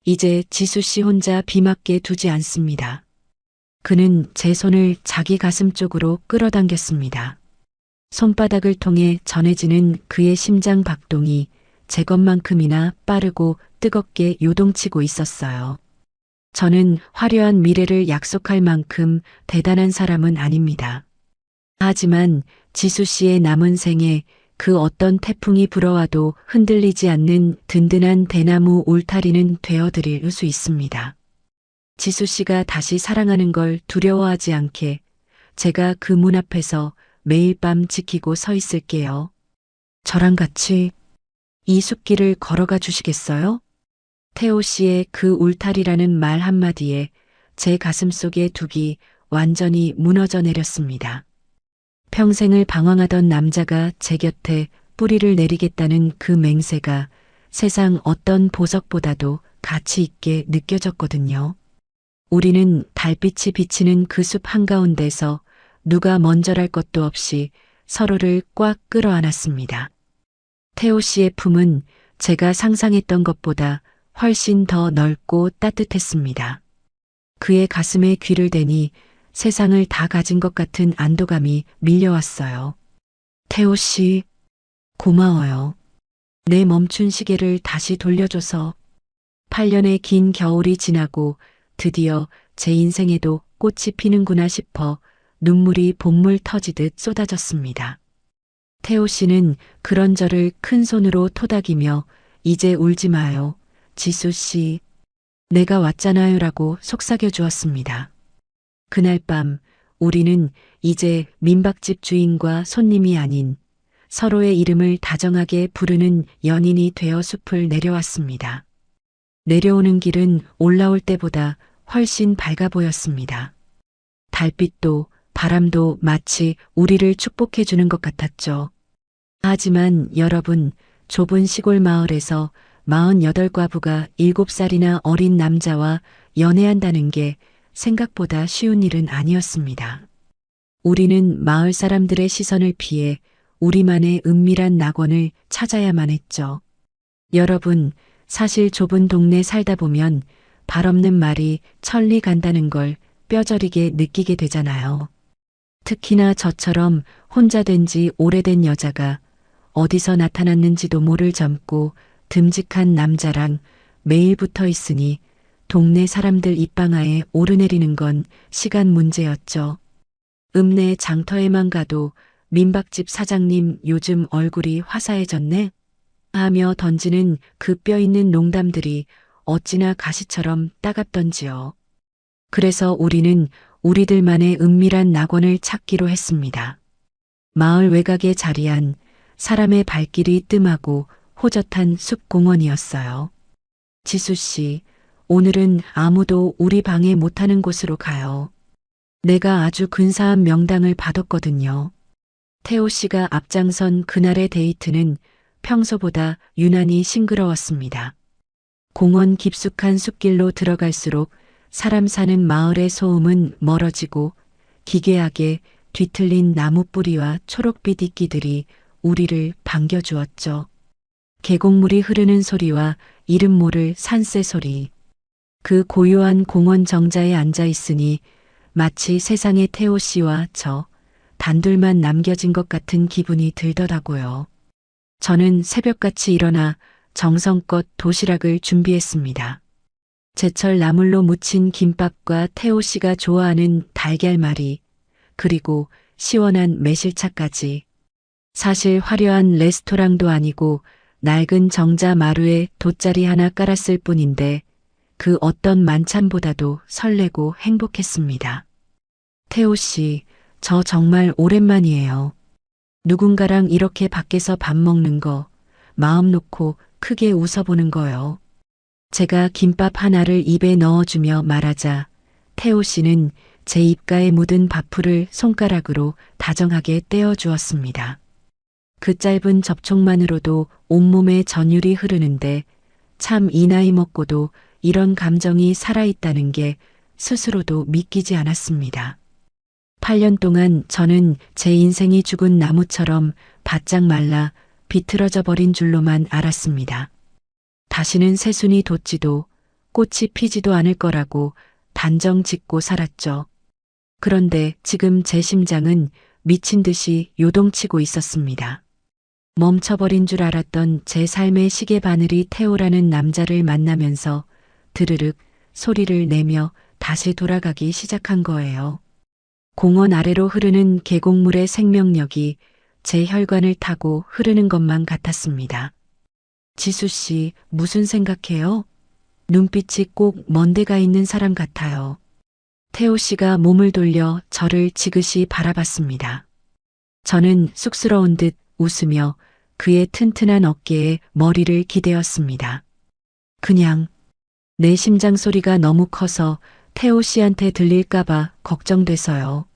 이제 지수 씨 혼자 비 맞게 두지 않습니다. 그는 제 손을 자기 가슴 쪽으로 끌어당겼습니다. 손바닥을 통해 전해지는 그의 심장 박동이 제 것만큼이나 빠르고 뜨겁게 요동치고 있었어요. 저는 화려한 미래를 약속할 만큼 대단한 사람은 아닙니다. 하지만 지수 씨의 남은 생에 그 어떤 태풍이 불어와도 흔들리지 않는 든든한 대나무 울타리는 되어드릴 수 있습니다. 지수 씨가 다시 사랑하는 걸 두려워하지 않게 제가 그 문 앞에서 매일 밤 지키고 서 있을게요. 저랑 같이 이 숲길을 걸어가 주시겠어요? 태호 씨의 그 울타리라는 말 한마디에 제 가슴 속의 둑이 완전히 무너져 내렸습니다. 평생을 방황하던 남자가 제 곁에 뿌리를 내리겠다는 그 맹세가 세상 어떤 보석보다도 가치 있게 느껴졌거든요. 우리는 달빛이 비치는 그 숲 한가운데서 누가 먼저랄 것도 없이 서로를 꽉 끌어안았습니다. 태호 씨의 품은 제가 상상했던 것보다 훨씬 더 넓고 따뜻했습니다. 그의 가슴에 귀를 대니 세상을 다 가진 것 같은 안도감이 밀려왔어요. 태호 씨, 고마워요. 내 멈춘 시계를 다시 돌려줘서. 8년의 긴 겨울이 지나고 드디어 제 인생에도 꽃이 피는구나 싶어 눈물이 복물 터지듯 쏟아졌습니다. 태호 씨는 그런 저를 큰 손으로 토닥이며 이제 울지 마요. 지수 씨, 내가 왔잖아요라고 속삭여 주었습니다. 그날 밤 우리는 이제 민박집 주인과 손님이 아닌 서로의 이름을 다정하게 부르는 연인이 되어 숲을 내려왔습니다. 내려오는 길은 올라올 때보다 훨씬 밝아 보였습니다. 달빛도 바람도 마치 우리를 축복해 주는 것 같았죠. 하지만 여러분, 좁은 시골 마을에서 48과부가 7살이나 어린 남자와 연애한다는 게 생각보다 쉬운 일은 아니었습니다. 우리는 마을 사람들의 시선을 피해 우리만의 은밀한 낙원을 찾아야만 했죠. 여러분, 사실 좁은 동네 살다 보면 발 없는 말이 천리 간다는 걸 뼈저리게 느끼게 되잖아요. 특히나 저처럼 혼자 된 지 오래된 여자가 어디서 나타났는지도 모를 젊고 듬직한 남자랑 매일 붙어 있으니 동네 사람들 입방아에 오르내리는 건 시간 문제였죠. 읍내 장터에만 가도 민박집 사장님 요즘 얼굴이 화사해졌네? 하며 던지는 그 뼈 있는 농담들이 어찌나 가시처럼 따갑던지요. 그래서 우리는 우리들만의 은밀한 낙원을 찾기로 했습니다. 마을 외곽에 자리한 사람의 발길이 뜸하고 호젓한 숲공원이었어요. 지수 씨, 오늘은 아무도 우리 방해 못하는 곳으로 가요. 내가 아주 근사한 명당을 받았거든요. 태호 씨가 앞장선 그날의 데이트는 평소보다 유난히 싱그러웠습니다. 공원 깊숙한 숲길로 들어갈수록 사람 사는 마을의 소음은 멀어지고 기괴하게 뒤틀린 나무 뿌리와 초록빛 이끼들이 우리를 반겨주었죠. 계곡물이 흐르는 소리와 이름 모를 산새 소리. 그 고요한 공원 정자에 앉아 있으니 마치 세상에 태호 씨와 저 단둘만 남겨진 것 같은 기분이 들더라고요. 저는 새벽같이 일어나 정성껏 도시락을 준비했습니다. 제철 나물로 무친 김밥과 태호 씨가 좋아하는 달걀말이, 그리고 시원한 매실차까지. 사실 화려한 레스토랑도 아니고 낡은 정자 마루에 돗자리 하나 깔았을 뿐인데 그 어떤 만찬보다도 설레고 행복했습니다. 태호 씨, 저 정말 오랜만이에요. 누군가랑 이렇게 밖에서 밥 먹는 거, 마음 놓고 크게 웃어보는 거요. 제가 김밥 하나를 입에 넣어주며 말하자 태호 씨는 제 입가에 묻은 밥풀을 손가락으로 다정하게 떼어주었습니다. 그 짧은 접촉만으로도 온몸에 전율이 흐르는데 참 이 나이 먹고도 이런 감정이 살아있다는 게 스스로도 믿기지 않았습니다. 8년 동안 저는 제 인생이 죽은 나무처럼 바짝 말라 비틀어져 버린 줄로만 알았습니다. 다시는 새순이 돋지도 꽃이 피지도 않을 거라고 단정 짓고 살았죠. 그런데 지금 제 심장은 미친 듯이 요동치고 있었습니다. 멈춰버린 줄 알았던 제 삶의 시계 바늘이 태호라는 남자를 만나면서 드르륵 소리를 내며 다시 돌아가기 시작한 거예요. 공원 아래로 흐르는 계곡물의 생명력이 제 혈관을 타고 흐르는 것만 같았습니다. 지수 씨, 무슨 생각해요? 눈빛이 꼭 먼 데가 있는 사람 같아요. 태호 씨가 몸을 돌려 저를 지그시 바라봤습니다. 저는 쑥스러운 듯 웃으며 그의 튼튼한 어깨에 머리를 기대었습니다. 그냥 내 심장 소리가 너무 커서 태호 씨한테 들릴까봐 걱정돼서요.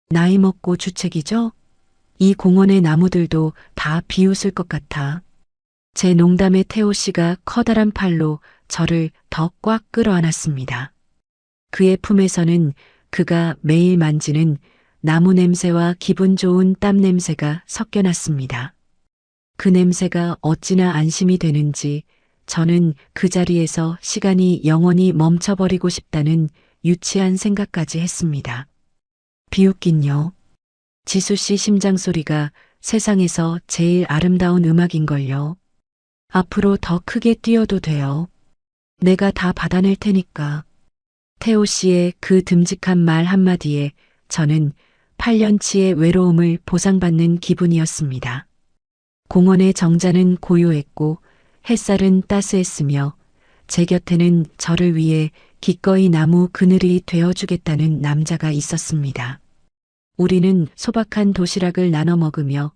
나이 먹고 주책이죠? 이 공원의 나무들도 다 비웃을 것 같아. 제 농담에 태호 씨가 커다란 팔로 저를 더 꽉 끌어안았습니다. 그의 품에서는 그가 매일 만지는 나무 냄새와 기분 좋은 땀 냄새가 섞여났습니다. 그 냄새가 어찌나 안심이 되는지 저는 그 자리에서 시간이 영원히 멈춰버리고 싶다는 유치한 생각까지 했습니다. 비웃긴요. 지수 씨 심장 소리가 세상에서 제일 아름다운 음악인걸요. 앞으로 더 크게 뛰어도 돼요. 내가 다 받아낼 테니까. 태호 씨의 그 듬직한 말 한마디에 저는 8년치의 외로움을 보상받는 기분이었습니다. 공원의 정자는 고요했고 햇살은 따스했으며 제 곁에는 저를 위해 기꺼이 나무 그늘이 되어주겠다는 남자가 있었습니다. 우리는 소박한 도시락을 나눠 먹으며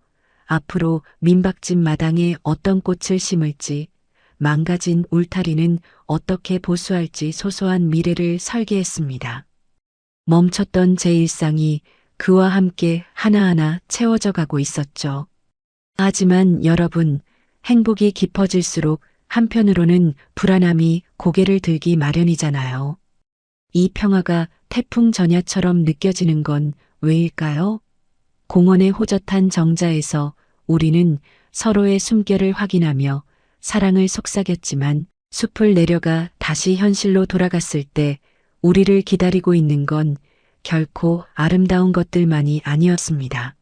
앞으로 민박집 마당에 어떤 꽃을 심을지, 망가진 울타리는 어떻게 보수할지 소소한 미래를 설계했습니다. 멈췄던 제 일상이 그와 함께 하나하나 채워져 가고 있었죠. 하지만 여러분, 행복이 깊어질수록 한편으로는 불안함이 고개를 들기 마련이잖아요. 이 평화가 태풍 전야처럼 느껴지는 건 왜일까요? 공원의 호젓한 정자에서 우리는 서로의 숨결을 확인하며 사랑을 속삭였지만 숲을 내려가 다시 현실로 돌아갔을 때 우리를 기다리고 있는 건 결코 아름다운 것들만이 아니었습니다.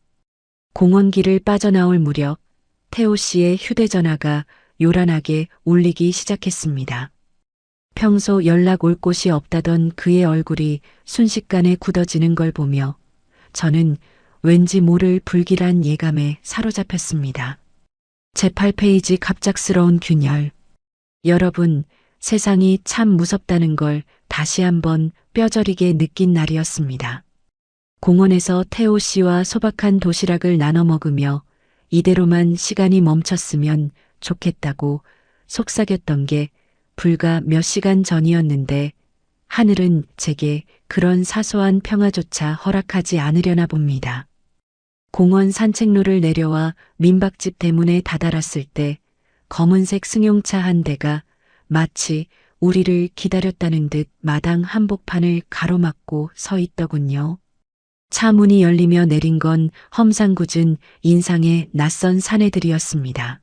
공원길을 빠져나올 무렵 태호 씨의 휴대전화가 요란하게 울리기 시작했습니다. 평소 연락 올 곳이 없다던 그의 얼굴이 순식간에 굳어지는 걸 보며 저는 왠지 모를 불길한 예감에 사로잡혔습니다. 제8페이지 갑작스러운 균열. 여러분, 세상이 참 무섭다는 걸 다시 한번 뼈저리게 느낀 날이었습니다. 공원에서 태호 씨와 소박한 도시락을 나눠 먹으며 이대로만 시간이 멈췄으면 좋겠다고 속삭였던 게 불과 몇 시간 전이었는데 하늘은 제게 그런 사소한 평화조차 허락하지 않으려나 봅니다. 공원 산책로를 내려와 민박집 대문에 다다랐을 때 검은색 승용차 한 대가 마치 우리를 기다렸다는 듯 마당 한복판을 가로막고 서 있더군요. 차 문이 열리며 내린 건 험상궂은 인상의 낯선 사내들이었습니다.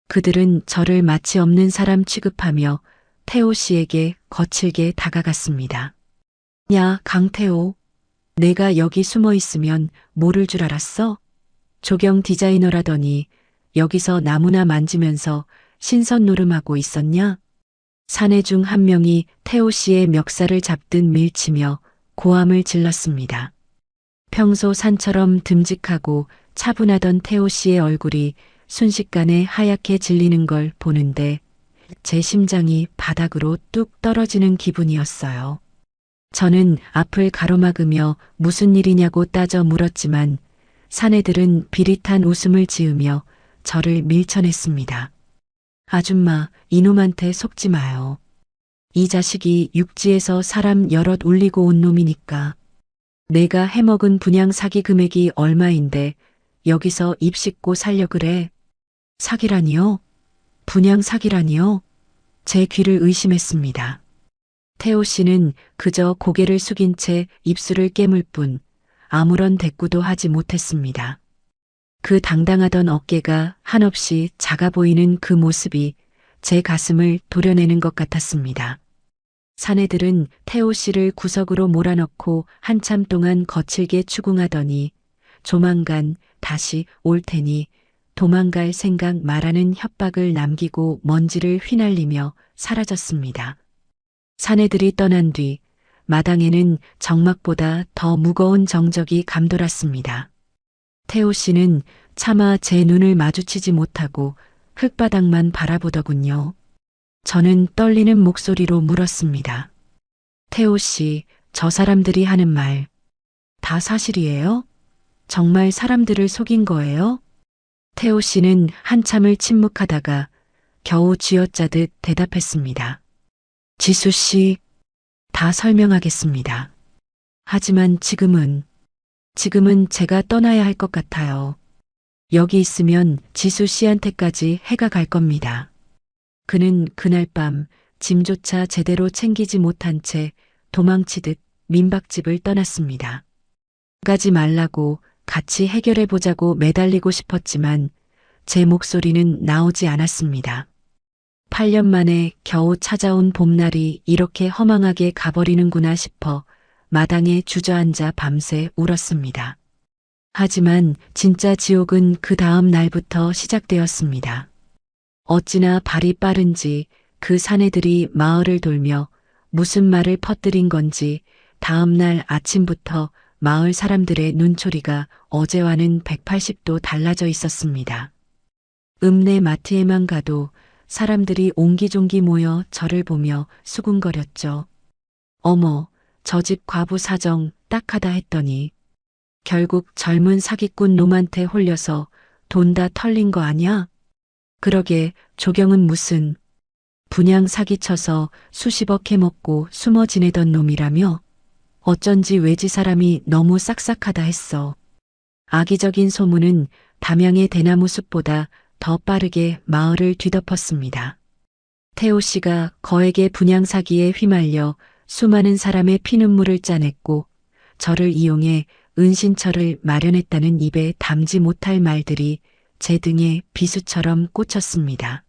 그들은 저를 마치 없는 사람 취급하며 태호 씨에게 거칠게 다가갔습니다. 야, 강태호. 내가 여기 숨어 있으면 모를 줄 알았어? 조경 디자이너라더니 여기서 나무나 만지면서 신선 노름하고 있었냐? 사내 중 한 명이 태호 씨의 멱살을 잡듯 밀치며 고함을 질렀습니다. 평소 산처럼 듬직하고 차분하던 태호 씨의 얼굴이 순식간에 하얗게 질리는 걸 보는데 제 심장이 바닥으로 뚝 떨어지는 기분이었어요. 저는 앞을 가로막으며 무슨 일이냐고 따져 물었지만 사내들은 비릿한 웃음을 지으며 저를 밀쳐냈습니다. 아줌마, 이놈한테 속지 마요. 이 자식이 육지에서 사람 여럿 울리고 온 놈이니까. 내가 해먹은 분양 사기 금액이 얼마인데 여기서 입 씻고 살려 그래. 사기라니요? 분양 사기라니요? 제 귀를 의심했습니다. 태호 씨는 그저 고개를 숙인 채 입술을 깨물 뿐 아무런 대꾸도 하지 못했습니다. 그 당당하던 어깨가 한없이 작아 보이는 그 모습이 제 가슴을 도려내는 것 같았습니다. 사내들은 태호 씨를 구석으로 몰아넣고 한참 동안 거칠게 추궁하더니 조만간 다시 올 테니 도망갈 생각 말하는 협박을 남기고 먼지를 휘날리며 사라졌습니다. 사내들이 떠난 뒤 마당에는 정막보다 더 무거운 정적이 감돌았습니다. 태호 씨는 차마 제 눈을 마주치지 못하고 흙바닥만 바라보더군요. 저는 떨리는 목소리로 물었습니다. 태호 씨, 저 사람들이 하는 말 다 사실이에요? 정말 사람들을 속인 거예요? 태호 씨는 한참을 침묵하다가 겨우 쥐어짜듯 대답했습니다. 지수 씨, 다 설명하겠습니다. 하지만 지금은 제가 떠나야 할 것 같아요. 여기 있으면 지수 씨한테까지 해가 갈 겁니다. 그는 그날 밤 짐조차 제대로 챙기지 못한 채 도망치듯 민박집을 떠났습니다. 가지 말라고 같이 해결해 보자고 매달리고 싶었지만 제 목소리는 나오지 않았습니다. 8년 만에 겨우 찾아온 봄날이 이렇게 허망하게 가버리는구나 싶어 마당에 주저앉아 밤새 울었습니다. 하지만 진짜 지옥은 그 다음 날부터 시작되었습니다. 어찌나 발이 빠른지 그 사내들이 마을을 돌며 무슨 말을 퍼뜨린 건지 다음 날 아침부터 마을 사람들의 눈초리가 어제와는 180도 달라져 있었습니다. 읍내 마트에만 가도 사람들이 옹기종기 모여 저를 보며 수군거렸죠. 어머, 저 집 과부 사정 딱하다 했더니 결국 젊은 사기꾼 놈한테 홀려서 돈 다 털린 거 아냐? 그러게 조경은 무슨 분양 사기쳐서 수십억 해먹고 숨어 지내던 놈이라며? 어쩐지 외지 사람이 너무 싹싹하다 했어. 악의적인 소문은 담양의 대나무 숲보다 더 빠르게 마을을 뒤덮었습니다. 태호 씨가 거액의 분양 사기에 휘말려 수많은 사람의 피눈물을 짜냈고 저를 이용해 은신처를 마련했다는 입에 담지 못할 말들이 제 등에 비수처럼 꽂혔습니다.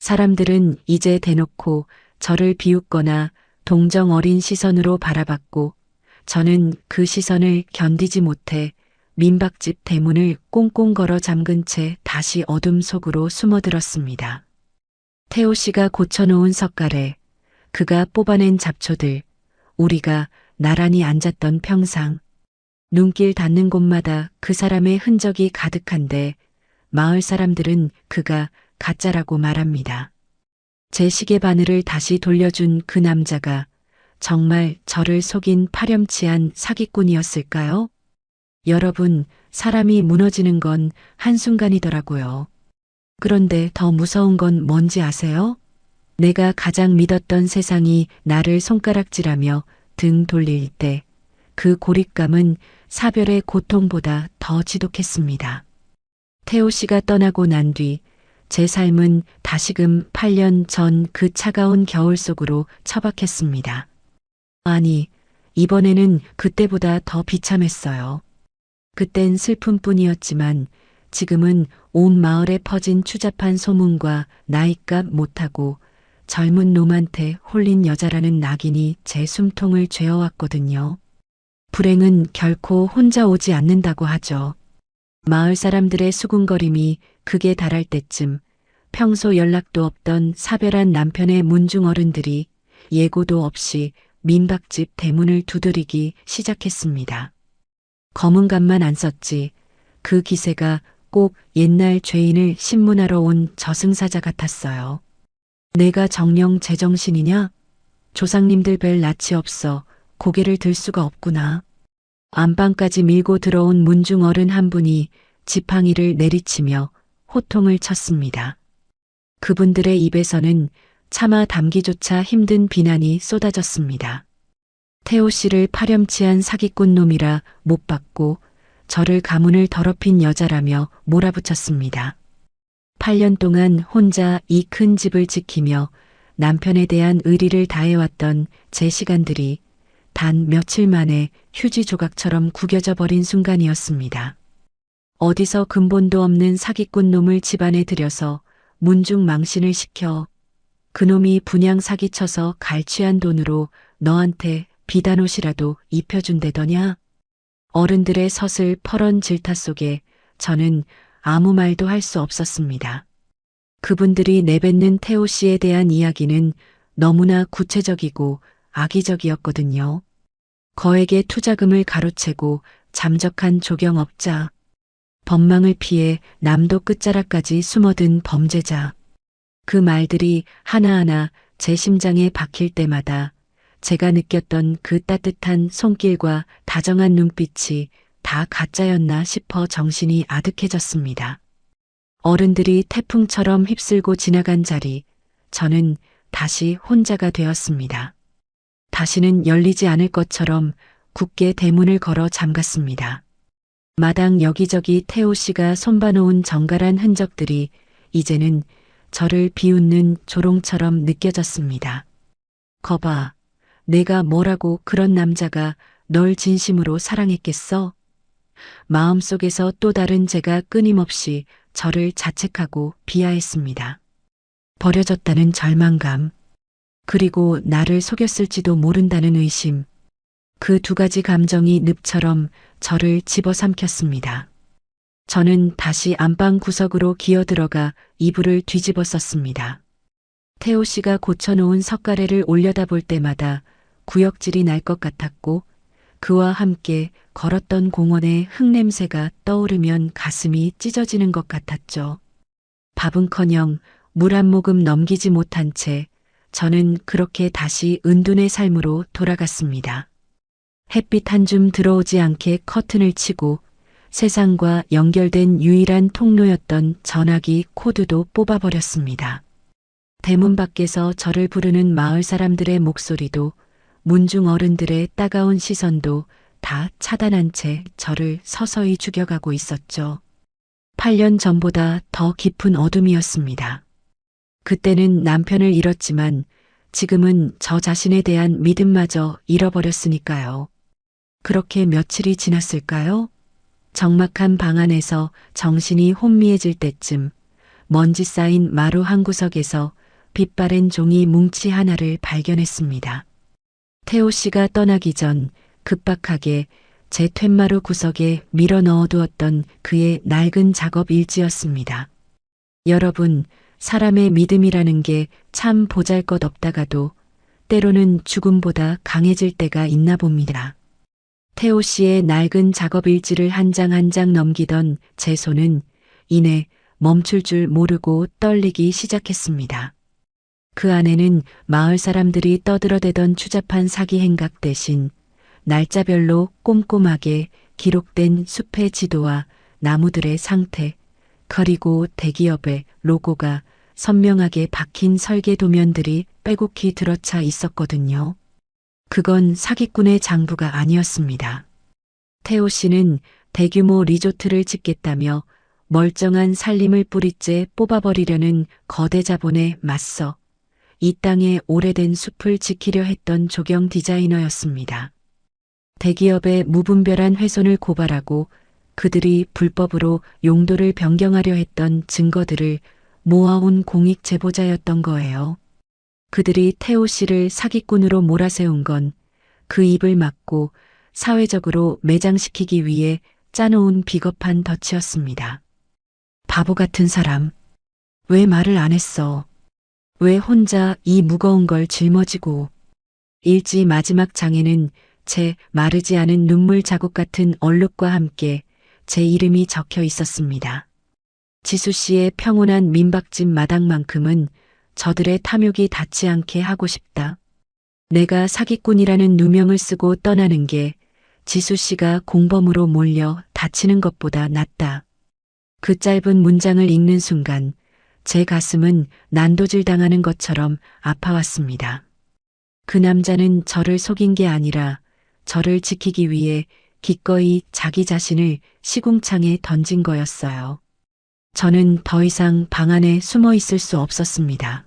사람들은 이제 대놓고 저를 비웃거나 동정 어린 시선으로 바라봤고 저는 그 시선을 견디지 못해 민박집 대문을 꽁꽁 걸어 잠근 채 다시 어둠 속으로 숨어들었습니다. 태호 씨가 고쳐놓은 석가래, 그가 뽑아낸 잡초들, 우리가 나란히 앉았던 평상, 눈길 닿는 곳마다 그 사람의 흔적이 가득한데 마을 사람들은 그가 가짜라고 말합니다. 제 시계 바늘을 다시 돌려준 그 남자가 정말 저를 속인 파렴치한 사기꾼이었을까요? 여러분, 사람이 무너지는 건 한순간이더라고요. 그런데 더 무서운 건 뭔지 아세요? 내가 가장 믿었던 세상이 나를 손가락질하며 등 돌릴 때 그 고립감은 사별의 고통보다 더 지독했습니다. 태호 씨가 떠나고 난 뒤 제 삶은 다시금 8년 전 그 차가운 겨울 속으로 처박혔습니다. 아니, 이번에는 그때보다 더 비참했어요. 그땐 슬픔뿐이었지만 지금은 온 마을에 퍼진 추잡한 소문과 나이값 못하고 젊은 놈한테 홀린 여자라는 낙인이 제 숨통을 죄어왔거든요. 불행은 결코 혼자 오지 않는다고 하죠. 마을 사람들의 수군거림이 극에 달할 때쯤 평소 연락도 없던 사별한 남편의 문중 어른들이 예고도 없이 민박집 대문을 두드리기 시작했습니다. 검은 갓만 안 썼지 그 기세가 꼭 옛날 죄인을 신문하러 온 저승사자 같았어요. 내가 정령 제정신이냐? 조상님들 뵐 낯이 없어 고개를 들 수가 없구나. 안방까지 밀고 들어온 문중 어른 한 분이 지팡이를 내리치며 호통을 쳤습니다. 그분들의 입에서는 차마 담기조차 힘든 비난이 쏟아졌습니다. 태호 씨를 파렴치한 사기꾼 놈이라 못 받고 저를 가문을 더럽힌 여자라며 몰아붙였습니다. 8년 동안 혼자 이 큰 집을 지키며 남편에 대한 의리를 다해왔던 제 시간들이 단 며칠 만에 휴지 조각처럼 구겨져 버린 순간이었습니다. 어디서 근본도 없는 사기꾼 놈을 집안에 들여서 문중 망신을 시켜 그놈이 분양 사기쳐서 갈취한 돈으로 너한테 비단옷이라도 입혀준대더냐? 어른들의 서슬 퍼런 질타 속에 저는 아무 말도 할 수 없었습니다. 그분들이 내뱉는 태호 씨에 대한 이야기는 너무나 구체적이고 악의적이었거든요. 거액의 투자금을 가로채고 잠적한 조경업자, 법망을 피해 남도 끝자락까지 숨어든 범죄자. 그 말들이 하나하나 제 심장에 박힐 때마다 제가 느꼈던 그 따뜻한 손길과 다정한 눈빛이 다 가짜였나 싶어 정신이 아득해졌습니다. 어른들이 태풍처럼 휩쓸고 지나간 자리, 저는 다시 혼자가 되었습니다. 다시는 열리지 않을 것처럼 굳게 대문을 걸어 잠갔습니다. 마당 여기저기 태호 씨가 손봐놓은 정갈한 흔적들이 이제는 저를 비웃는 조롱처럼 느껴졌습니다. 거봐, 내가 뭐라고 그런 남자가 널 진심으로 사랑했겠어? 마음속에서 또 다른 제가 끊임없이 저를 자책하고 비하했습니다. 버려졌다는 절망감, 그리고 나를 속였을지도 모른다는 의심, 그 두 가지 감정이 늪처럼 저를 집어삼켰습니다. 저는 다시 안방 구석으로 기어들어가 이불을 뒤집어 썼습니다. 태호 씨가 고쳐놓은 석가래를 올려다볼 때마다 구역질이 날 것 같았고 그와 함께 걸었던 공원의 흙냄새가 떠오르면 가슴이 찢어지는 것 같았죠. 밥은커녕 물 한 모금 넘기지 못한 채 저는 그렇게 다시 은둔의 삶으로 돌아갔습니다. 햇빛 한 줌 들어오지 않게 커튼을 치고 세상과 연결된 유일한 통로였던 전화기 코드도 뽑아버렸습니다. 대문 밖에서 저를 부르는 마을 사람들의 목소리도 문중 어른들의 따가운 시선도 다 차단한 채 저를 서서히 죽여가고 있었죠. 8년 전보다 더 깊은 어둠이었습니다. 그때는 남편을 잃었지만 지금은 저 자신에 대한 믿음마저 잃어버렸으니까요. 그렇게 며칠이 지났을까요? 적막한 방 안에서 정신이 혼미해질 때쯤 먼지 쌓인 마루 한 구석에서 빛바랜 종이 뭉치 하나를 발견했습니다. 태호 씨가 떠나기 전 급박하게 제 툇마루 구석에 밀어 넣어두었던 그의 낡은 작업 일지였습니다. 여러분, 사람의 믿음이라는 게 참 보잘것없다가도 때로는 죽음보다 강해질 때가 있나 봅니다. 태호 씨의 낡은 작업 일지를 한 장 한 장 넘기던 제 손은 이내 멈출 줄 모르고 떨리기 시작했습니다. 그 안에는 마을 사람들이 떠들어대던 추잡한 사기 행각 대신 날짜별로 꼼꼼하게 기록된 숲의 지도와 나무들의 상태, 그리고 대기업의 로고가 선명하게 박힌 설계 도면들이 빼곡히 들어차 있었거든요. 그건 사기꾼의 장부가 아니었습니다. 태호 씨는 대규모 리조트를 짓겠다며 멀쩡한 살림을 뿌리째 뽑아버리려는 거대 자본에 맞서 이 땅의 오래된 숲을 지키려 했던 조경 디자이너였습니다. 대기업의 무분별한 훼손을 고발하고 그들이 불법으로 용도를 변경하려 했던 증거들을 모아온 공익 제보자였던 거예요. 그들이 태호 씨를 사기꾼으로 몰아세운 건 그 입을 막고 사회적으로 매장시키기 위해 짜놓은 비겁한 덫이었습니다. 바보 같은 사람, 왜 말을 안 했어? 왜 혼자 이 무거운 걸 짊어지고? 일지 마지막 장에는 제 마르지 않은 눈물 자국 같은 얼룩과 함께 제 이름이 적혀 있었습니다. 지수 씨의 평온한 민박집 마당만큼은 저들의 탐욕이 닿지 않게 하고 싶다. 내가 사기꾼이라는 누명을 쓰고 떠나는 게 지수 씨가 공범으로 몰려 다치는 것보다 낫다. 그 짧은 문장을 읽는 순간 제 가슴은 난도질 당하는 것처럼 아파왔습니다. 그 남자는 저를 속인 게 아니라 저를 지키기 위해 기꺼이 자기 자신을 시궁창에 던진 거였어요. 저는 더 이상 방 안에 숨어 있을 수 없었습니다.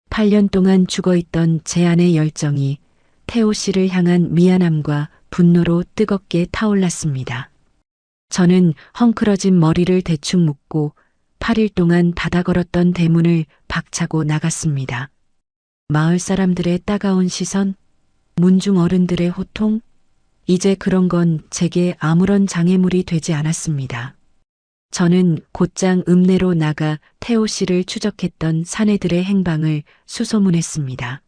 8년 동안 죽어있던 제 안의 열정이 태호 씨를 향한 미안함과 분노로 뜨겁게 타올랐습니다. 저는 헝클어진 머리를 대충 묶고 8일 동안 닫아 걸었던 대문을 박차고 나갔습니다. 마을 사람들의 따가운 시선, 문중 어른들의 호통, 이제 그런 건 제게 아무런 장애물이 되지 않았습니다. 저는 곧장 읍내로 나가 태호 씨를 추적했던 사내들의 행방을 수소문했습니다.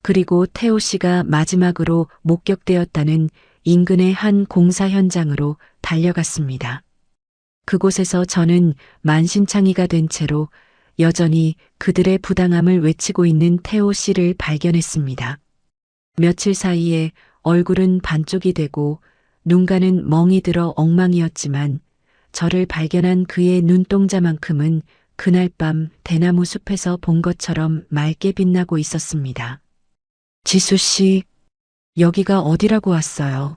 그리고 태호 씨가 마지막으로 목격되었다는 인근의 한 공사 현장으로 달려갔습니다. 그곳에서 저는 만신창이가 된 채로 여전히 그들의 부당함을 외치고 있는 태호 씨를 발견했습니다. 며칠 사이에 얼굴은 반쪽이 되고 눈가는 멍이 들어 엉망이었지만 저를 발견한 그의 눈동자만큼은 그날 밤 대나무 숲에서 본 것처럼 맑게 빛나고 있었습니다. 지수 씨, 여기가 어디라고 왔어요?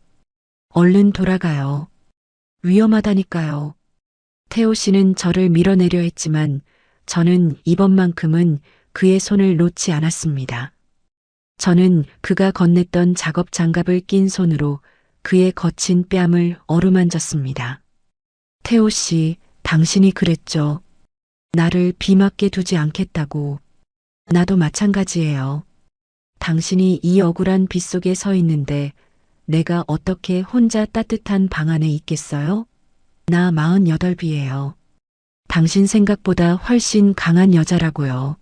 얼른 돌아가요. 위험하다니까요. 태호 씨는 저를 밀어내려 했지만 저는 이번만큼은 그의 손을 놓지 않았습니다. 저는 그가 건넸던 작업 장갑을 낀 손으로 그의 거친 뺨을 어루만졌습니다. 태호 씨, 당신이 그랬죠. 나를 비 맞게 두지 않겠다고. 나도 마찬가지예요. 당신이 이 억울한 빗 속에 서 있는데 내가 어떻게 혼자 따뜻한 방 안에 있겠어요? 나 48이에요. 당신 생각보다 훨씬 강한 여자라고요.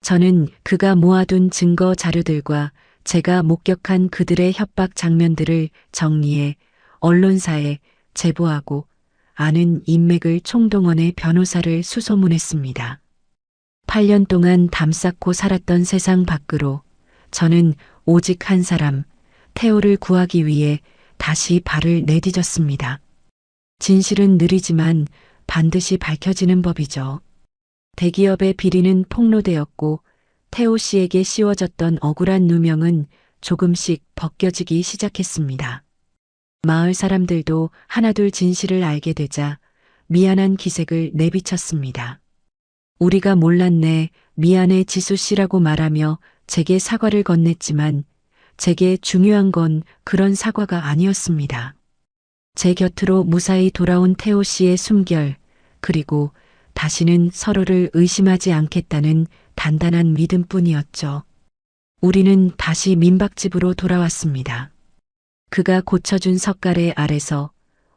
저는 그가 모아둔 증거 자료들과 제가 목격한 그들의 협박 장면들을 정리해 언론사에 제보하고 아는 인맥을 총동원해 변호사를 수소문했습니다. 8년 동안 담쌓고 살았던 세상 밖으로 저는 오직 한 사람, 태호를 구하기 위해 다시 발을 내디뎠습니다. 진실은 느리지만 반드시 밝혀지는 법이죠. 대기업의 비리는 폭로되었고 태호 씨에게 씌워졌던 억울한 누명은 조금씩 벗겨지기 시작했습니다. 마을 사람들도 하나둘 진실을 알게 되자 미안한 기색을 내비쳤습니다. 우리가 몰랐네, 미안해 지수 씨라고 말하며 제게 사과를 건넸지만 제게 중요한 건 그런 사과가 아니었습니다. 제 곁으로 무사히 돌아온 태호 씨의 숨결, 그리고 다시는 서로를 의심하지 않겠다는 단단한 믿음뿐이었죠. 우리는 다시 민박집으로 돌아왔습니다. 그가 고쳐준 석가래 아래서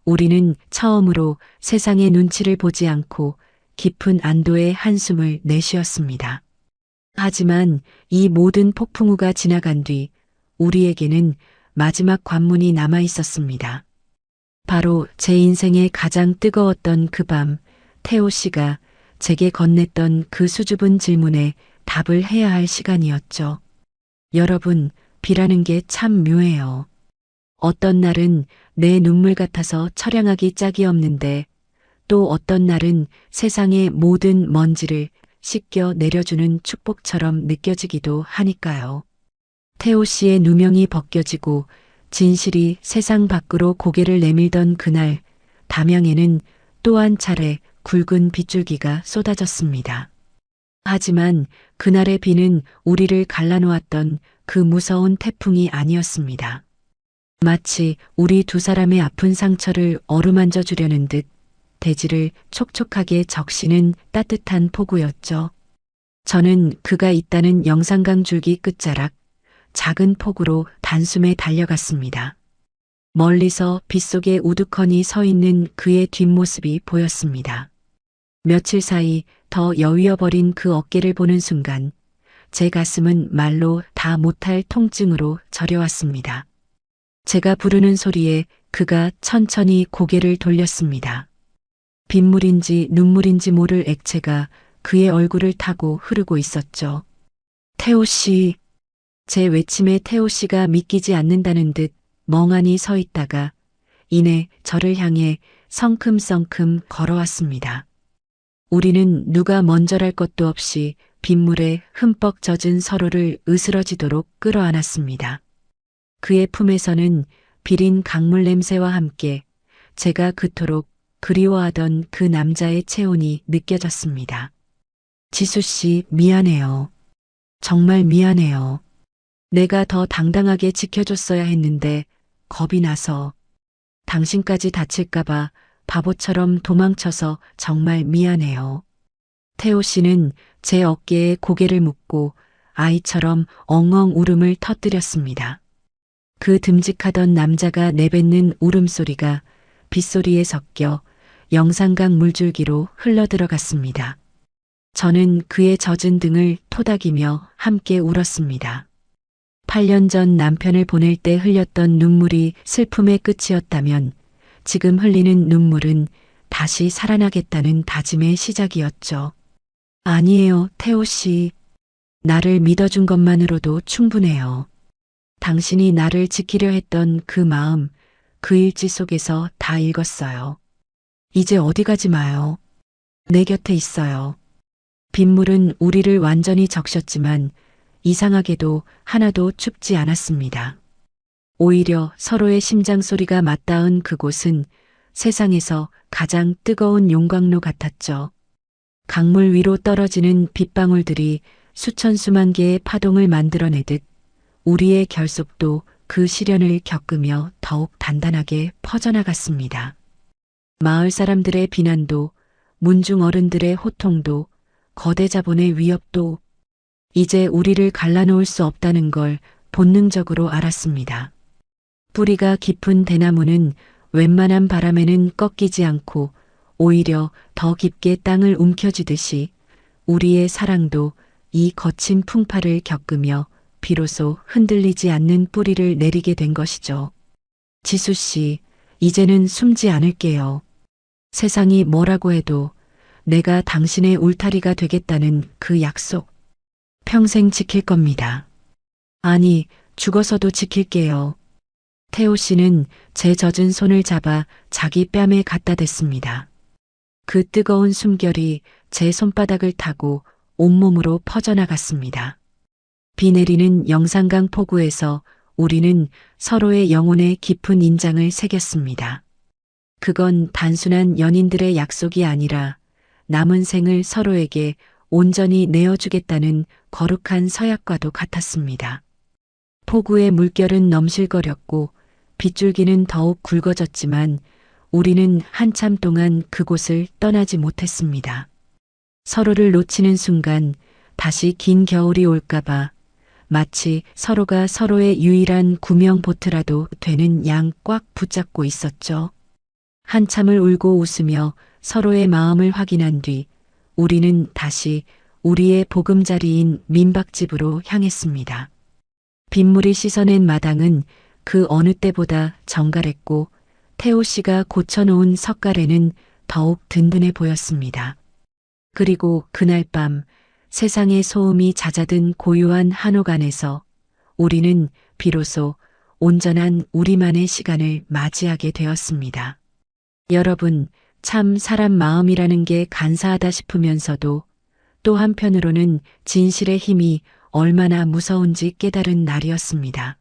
우리는 처음으로 세상의 눈치를 보지 않고 깊은 안도의 한숨을 내쉬었습니다. 하지만 이 모든 폭풍우가 지나간 뒤 우리에게는 마지막 관문이 남아 있었습니다. 바로 제 인생의 가장 뜨거웠던 그 밤, 태호 씨가 제게 건넸던 그 수줍은 질문에 답을 해야 할 시간이었죠. 여러분, 비라는 게 참 묘해요. 어떤 날은 내 눈물 같아서 처량하기 짝이 없는데 또 어떤 날은 세상의 모든 먼지를 씻겨 내려주는 축복처럼 느껴지기도 하니까요. 태호 씨의 누명이 벗겨지고 진실이 세상 밖으로 고개를 내밀던 그날, 담양에는 또 한 차례 굵은 빗줄기가 쏟아졌습니다. 하지만 그날의 비는 우리를 갈라놓았던 그 무서운 태풍이 아니었습니다. 마치 우리 두 사람의 아픈 상처를 어루만져 주려는 듯 대지를 촉촉하게 적시는 따뜻한 폭우였죠. 저는 그가 있다는 영산강 줄기 끝자락, 작은 폭우로 단숨에 달려갔습니다. 멀리서 빗속에 우두커니 서 있는 그의 뒷모습이 보였습니다. 며칠 사이 더 여위어버린 그 어깨를 보는 순간 제 가슴은 말로 다 못할 통증으로 저려왔습니다. 제가 부르는 소리에 그가 천천히 고개를 돌렸습니다. 빗물인지 눈물인지 모를 액체가 그의 얼굴을 타고 흐르고 있었죠. 태호 씨. 제 외침에 태호 씨가 믿기지 않는다는 듯 멍하니 서 있다가 이내 저를 향해 성큼성큼 걸어왔습니다. 우리는 누가 먼저랄 것도 없이 빗물에 흠뻑 젖은 서로를 으스러지도록 끌어안았습니다. 그의 품에서는 비린 강물 냄새와 함께 제가 그토록 그리워하던 그 남자의 체온이 느껴졌습니다. 지수 씨, 미안해요. 정말 미안해요. 내가 더 당당하게 지켜줬어야 했는데 겁이 나서 당신까지 다칠까봐 바보처럼 도망쳐서 정말 미안해요. 태호 씨는 제 어깨에 고개를 묻고 아이처럼 엉엉 울음을 터뜨렸습니다. 그 듬직하던 남자가 내뱉는 울음소리가 빗소리에 섞여 영산강 물줄기로 흘러들어갔습니다. 저는 그의 젖은 등을 토닥이며 함께 울었습니다. 8년 전 남편을 보낼 때 흘렸던 눈물이 슬픔의 끝이었다면 지금 흘리는 눈물은 다시 살아나겠다는 다짐의 시작이었죠. 아니에요, 태호 씨. 나를 믿어준 것만으로도 충분해요. 당신이 나를 지키려 했던 그 마음, 그 일지 속에서 다 읽었어요. 이제 어디 가지 마요. 내 곁에 있어요. 빗물은 우리를 완전히 적셨지만 이상하게도 하나도 춥지 않았습니다. 오히려 서로의 심장 소리가 맞닿은 그곳은 세상에서 가장 뜨거운 용광로 같았죠. 강물 위로 떨어지는 빗방울들이 수천 수만 개의 파동을 만들어내듯 우리의 결속도 그 시련을 겪으며 더욱 단단하게 퍼져나갔습니다. 마을 사람들의 비난도, 문중 어른들의 호통도, 거대 자본의 위협도 이제 우리를 갈라놓을 수 없다는 걸 본능적으로 알았습니다. 뿌리가 깊은 대나무는 웬만한 바람에는 꺾이지 않고 오히려 더 깊게 땅을 움켜쥐듯이 우리의 사랑도 이 거친 풍파를 겪으며 비로소 흔들리지 않는 뿌리를 내리게 된 것이죠. 지수 씨, 이제는 숨지 않을게요. 세상이 뭐라고 해도 내가 당신의 울타리가 되겠다는 그 약속, 평생 지킬 겁니다. 아니, 죽어서도 지킬게요. 태호 씨는 제 젖은 손을 잡아 자기 뺨에 갖다 댔습니다. 그 뜨거운 숨결이 제 손바닥을 타고 온몸으로 퍼져나갔습니다. 비 내리는 영산강 포구에서 우리는 서로의 영혼에 깊은 인장을 새겼습니다. 그건 단순한 연인들의 약속이 아니라 남은 생을 서로에게 온전히 내어주겠다는 거룩한 서약과도 같았습니다. 포구의 물결은 넘실거렸고 빗줄기는 더욱 굵어졌지만 우리는 한참 동안 그곳을 떠나지 못했습니다. 서로를 놓치는 순간 다시 긴 겨울이 올까봐 마치 서로가 서로의 유일한 구명보트라도 되는 양 꽉 붙잡고 있었죠. 한참을 울고 웃으며 서로의 마음을 확인한 뒤 우리는 다시 우리의 보금자리인 민박집으로 향했습니다. 빗물이 씻어낸 마당은 그 어느 때보다 정갈했고 태호 씨가 고쳐놓은 석가래는 더욱 든든해 보였습니다. 그리고 그날 밤 세상의 소음이 잦아든 고요한 한옥 안에서 우리는 비로소 온전한 우리만의 시간을 맞이하게 되었습니다. 여러분, 참 사람 마음이라는 게 간사하다 싶으면서도 또 한편으로는 진실의 힘이 얼마나 무서운지 깨달은 날이었습니다.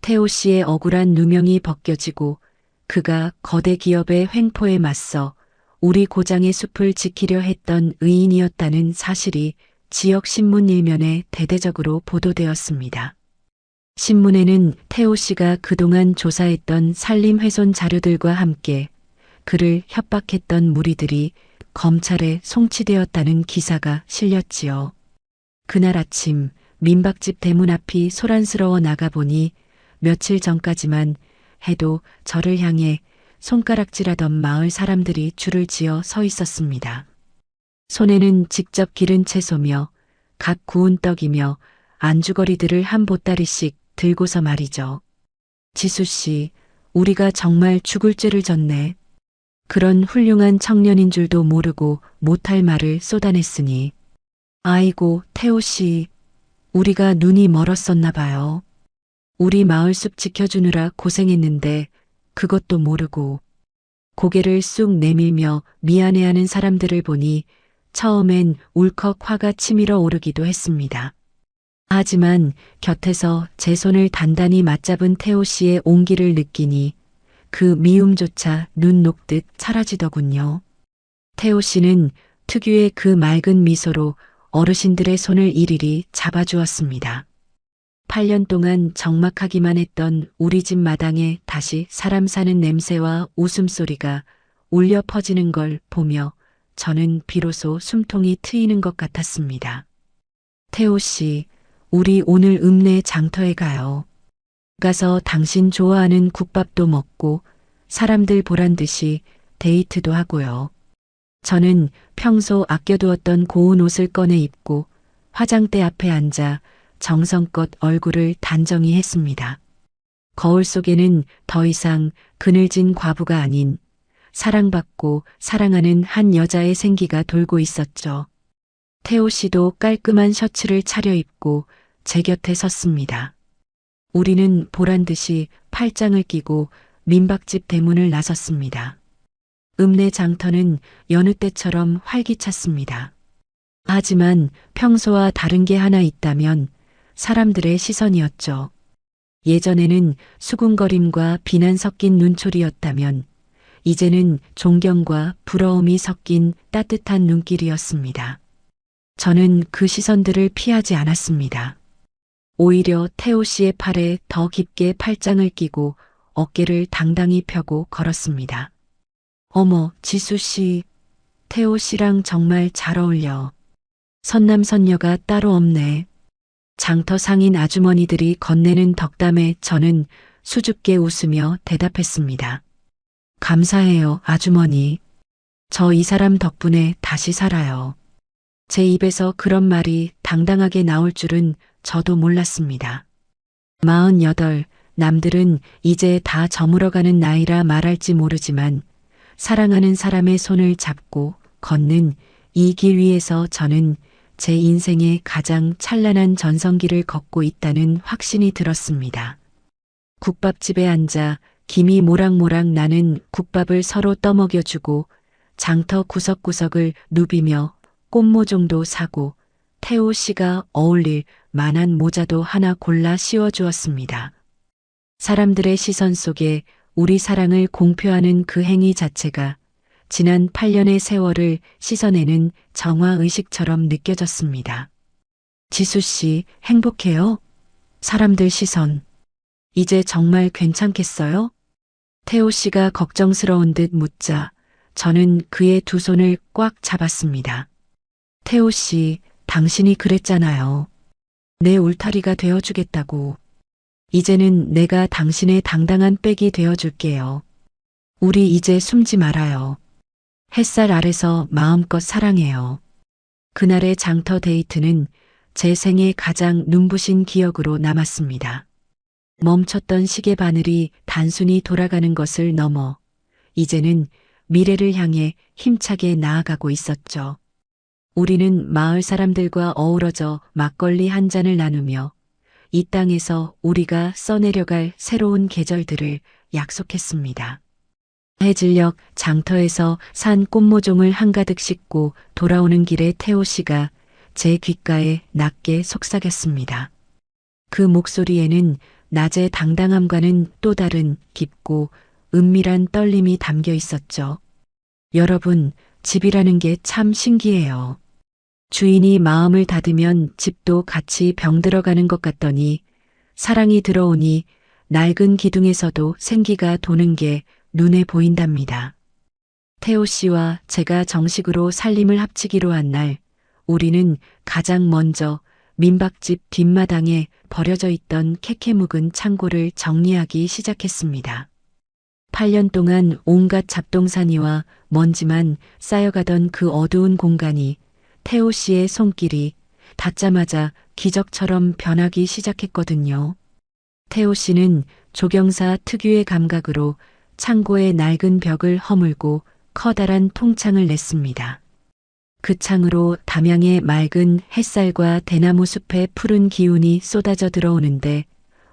태호 씨의 억울한 누명이 벗겨지고 그가 거대 기업의 횡포에 맞서 우리 고장의 숲을 지키려 했던 의인이었다는 사실이 지역 신문 일면에 대대적으로 보도되었습니다. 신문에는 태호 씨가 그동안 조사했던 산림훼손 자료들과 함께 그를 협박했던 무리들이 검찰에 송치되었다는 기사가 실렸지요. 그날 아침 민박집 대문 앞이 소란스러워 나가보니 며칠 전까지만 해도 저를 향해 손가락질하던 마을 사람들이 줄을 지어 서 있었습니다. 손에는 직접 기른 채소며 각 구운 떡이며 안주거리들을 한 보따리씩 들고서 말이죠. 지수 씨, 우리가 정말 죽을 죄를 졌네. 그런 훌륭한 청년인 줄도 모르고 못할 말을 쏟아냈으니. 아이고, 태호 씨, 우리가 눈이 멀었었나 봐요. 우리 마을 숲 지켜주느라 고생했는데 그것도 모르고. 고개를 쑥 내밀며 미안해하는 사람들을 보니 처음엔 울컥 화가 치밀어 오르기도 했습니다. 하지만 곁에서 제 손을 단단히 맞잡은 태호 씨의 온기를 느끼니 그 미움조차 눈 녹듯 사라지더군요. 태호 씨는 특유의 그 맑은 미소로 어르신들의 손을 일일이 잡아주었습니다. 8년 동안 적막하기만 했던 우리 집 마당에 다시 사람 사는 냄새와 웃음소리가 울려 퍼지는 걸 보며 저는 비로소 숨통이 트이는 것 같았습니다. 태호 씨, 우리 오늘 읍내 장터에 가요. 가서 당신 좋아하는 국밥도 먹고 사람들 보란 듯이 데이트도 하고요. 저는 평소 아껴두었던 고운 옷을 꺼내 입고 화장대 앞에 앉아 정성껏 얼굴을 단정히 했습니다. 거울 속에는 더 이상 그늘진 과부가 아닌 사랑받고 사랑하는 한 여자의 생기가 돌고 있었죠. 태호 씨도 깔끔한 셔츠를 차려입고 제 곁에 섰습니다. 우리는 보란 듯이 팔짱을 끼고 민박집 대문을 나섰습니다. 읍내 장터는 여느 때처럼 활기찼습니다. 하지만 평소와 다른 게 하나 있다면 사람들의 시선이었죠. 예전에는 수군거림과 비난 섞인 눈초리였다면 이제는 존경과 부러움이 섞인 따뜻한 눈길이었습니다. 저는 그 시선들을 피하지 않았습니다. 오히려 태호 씨의 팔에 더 깊게 팔짱을 끼고 어깨를 당당히 펴고 걸었습니다. 어머, 지수 씨, 태호 씨랑 정말 잘 어울려. 선남선녀가 따로 없네. 장터 상인 아주머니들이 건네는 덕담에 저는 수줍게 웃으며 대답했습니다. 감사해요, 아주머니. 저 이 사람 덕분에 다시 살아요. 제 입에서 그런 말이 당당하게 나올 줄은 저도 몰랐습니다. 48, 남들은 이제 다 저물어가는 나이라 말할지 모르지만 사랑하는 사람의 손을 잡고 걷는 이 길 위에서 저는 제 인생의 가장 찬란한 전성기를 걷고 있다는 확신이 들었습니다. 국밥집에 앉아 김이 모락모락 나는 국밥을 서로 떠먹여주고 장터 구석구석을 누비며 꽃모종도 사고 태호 씨가 어울릴 만한 모자도 하나 골라 씌워주었습니다. 사람들의 시선 속에 우리 사랑을 공표하는 그 행위 자체가 지난 8년의 세월을 씻어내는 정화의식처럼 느껴졌습니다. 지수 씨, 행복해요? 사람들 시선. 이제 정말 괜찮겠어요? 태호 씨가 걱정스러운 듯 묻자 저는 그의 두 손을 꽉 잡았습니다. 태호 씨, 당신이 그랬잖아요. 내 울타리가 되어주겠다고. 이제는 내가 당신의 당당한 백이 되어줄게요. 우리 이제 숨지 말아요. 햇살 아래서 마음껏 사랑해요. 그날의 장터 데이트는 제 생애 가장 눈부신 기억으로 남았습니다. 멈췄던 시계 바늘이 단순히 돌아가는 것을 넘어 이제는 미래를 향해 힘차게 나아가고 있었죠. 우리는 마을 사람들과 어우러져 막걸리 한 잔을 나누며 이 땅에서 우리가 써내려갈 새로운 계절들을 약속했습니다. 해질녘 장터에서 산 꽃모종을 한가득 싣고 돌아오는 길에 태호 씨가 제 귓가에 낮게 속삭였습니다. 그 목소리에는 낮의 당당함과는 또 다른 깊고 은밀한 떨림이 담겨 있었죠. 여러분, 집이라는 게 참 신기해요. 주인이 마음을 닫으면 집도 같이 병들어가는 것 같더니 사랑이 들어오니 낡은 기둥에서도 생기가 도는 게 눈에 보인답니다. 태호 씨와 제가 정식으로 살림을 합치기로 한 날, 우리는 가장 먼저 민박집 뒷마당에 버려져 있던 캐캐 묵은 창고를 정리하기 시작했습니다. 8년 동안 온갖 잡동사니와 먼지만 쌓여가던 그 어두운 공간이 태호 씨의 손길이 닿자마자 기적처럼 변하기 시작했거든요. 태호 씨는 조경사 특유의 감각으로 창고의 낡은 벽을 허물고 커다란 통창을 냈습니다. 그 창으로 담양의 맑은 햇살과 대나무 숲의 푸른 기운이 쏟아져 들어오는데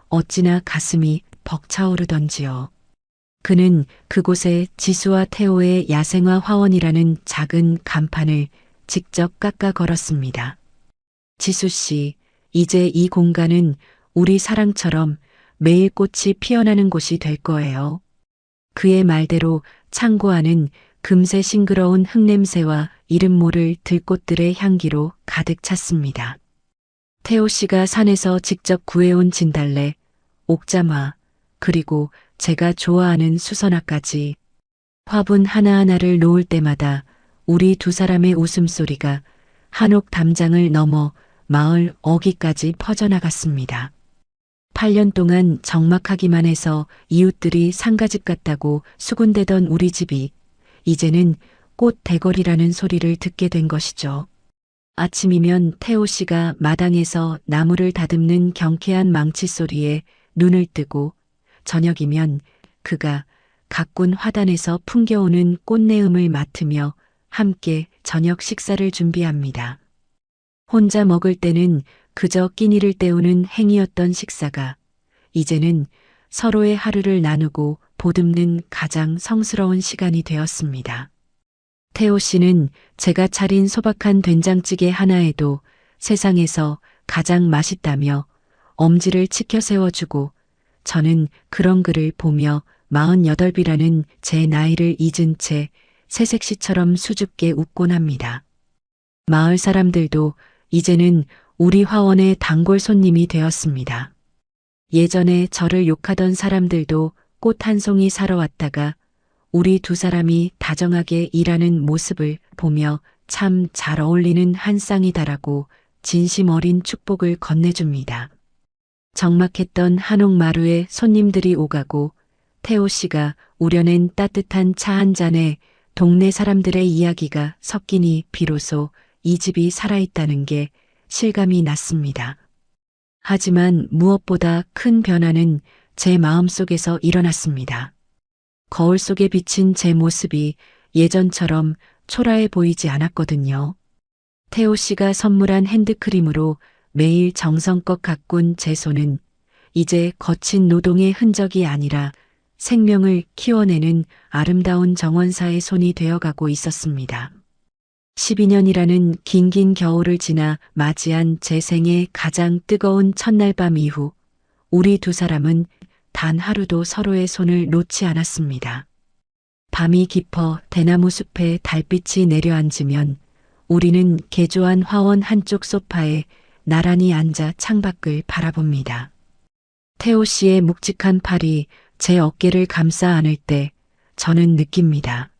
어찌나 가슴이 벅차오르던지요. 그는 그곳에 지수와 태호의 야생화 화원이라는 작은 간판을 직접 깎아 걸었습니다. 지수 씨, 이제 이 공간은 우리 사랑처럼 매일 꽃이 피어나는 곳이 될 거예요. 그의 말대로 창고 안은 금세 싱그러운 흙냄새와 이름 모를 들꽃들의 향기로 가득 찼습니다. 태호 씨가 산에서 직접 구해온 진달래, 옥잠화, 그리고 제가 좋아하는 수선화까지 화분 하나하나를 놓을 때마다 우리 두 사람의 웃음소리가 한옥 담장을 넘어 마을 어귀까지 퍼져나갔습니다. 8년 동안 적막하기만 해서 이웃들이 상가집 같다고 수군대던 우리 집이 이제는 꽃 대거리라는 소리를 듣게 된 것이죠. 아침이면 태호 씨가 마당에서 나무를 다듬는 경쾌한 망치 소리에 눈을 뜨고 저녁이면 그가 가꾼 화단에서 풍겨오는 꽃내음을 맡으며 함께 저녁 식사를 준비합니다. 혼자 먹을 때는 그저 끼니를 때우는 행위였던 식사가 이제는 서로의 하루를 나누고 보듬는 가장 성스러운 시간이 되었습니다. 태호 씨는 제가 차린 소박한 된장찌개 하나에도 세상에서 가장 맛있다며 엄지를 치켜 세워주고 저는 그런 그를 보며 48이라는 제 나이를 잊은 채 새색시처럼 수줍게 웃곤 합니다. 마을 사람들도 이제는 우리 화원의 단골 손님이 되었습니다. 예전에 저를 욕하던 사람들도 꽃 한 송이 사러 왔다가 우리 두 사람이 다정하게 일하는 모습을 보며 참 잘 어울리는 한 쌍이다라고 진심 어린 축복을 건네줍니다. 적막했던 한옥마루에 손님들이 오가고 태호 씨가 우려낸 따뜻한 차 한 잔에 동네 사람들의 이야기가 섞이니 비로소 이 집이 살아있다는 게 실감이 났습니다. 하지만 무엇보다 큰 변화는 제 마음속에서 일어났습니다. 거울 속에 비친 제 모습이 예전처럼 초라해 보이지 않았거든요. 태호 씨가 선물한 핸드크림으로 매일 정성껏 가꾼 제 손은 이제 거친 노동의 흔적이 아니라 생명을 키워내는 아름다운 정원사의 손이 되어가고 있었습니다. 12년이라는 긴긴 겨울을 지나 맞이한 제 생의 가장 뜨거운 첫날 밤 이후 우리 두 사람은 단 하루도 서로의 손을 놓지 않았습니다. 밤이 깊어 대나무 숲에 달빛이 내려앉으면 우리는 개조한 화원 한쪽 소파에 나란히 앉아 창밖을 바라봅니다. 태호 씨의 묵직한 팔이 제 어깨를 감싸 안을 때 저는 느낍니다.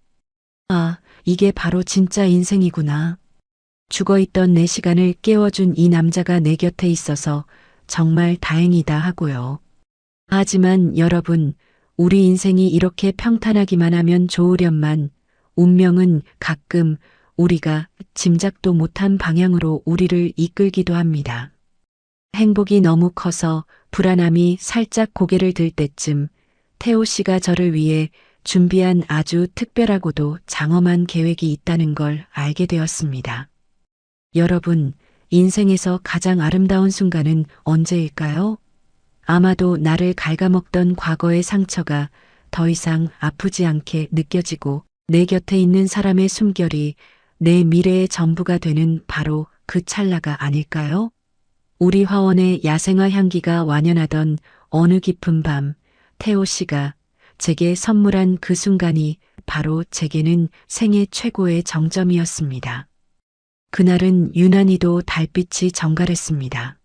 아, 이게 바로 진짜 인생이구나. 죽어있던 내 시간을 깨워준 이 남자가 내 곁에 있어서 정말 다행이다 하고요. 하지만 여러분, 우리 인생이 이렇게 평탄하기만 하면 좋으련만 운명은 가끔 우리가 짐작도 못한 방향으로 우리를 이끌기도 합니다. 행복이 너무 커서 불안함이 살짝 고개를 들 때쯤 태호 씨가 저를 위해 준비한 아주 특별하고도 장엄한 계획이 있다는 걸 알게 되었습니다. 여러분, 인생에서 가장 아름다운 순간은 언제일까요? 아마도 나를 갉아먹던 과거의 상처가 더 이상 아프지 않게 느껴지고 내 곁에 있는 사람의 숨결이 내 미래의 전부가 되는 바로 그 찰나가 아닐까요? 우리 화원의 야생화 향기가 완연하던 어느 깊은 밤, 태호 씨가 제게 선물한 그 순간이 바로 제게는 생애 최고의 정점이었습니다. 그날은 유난히도 달빛이 정갈했습니다.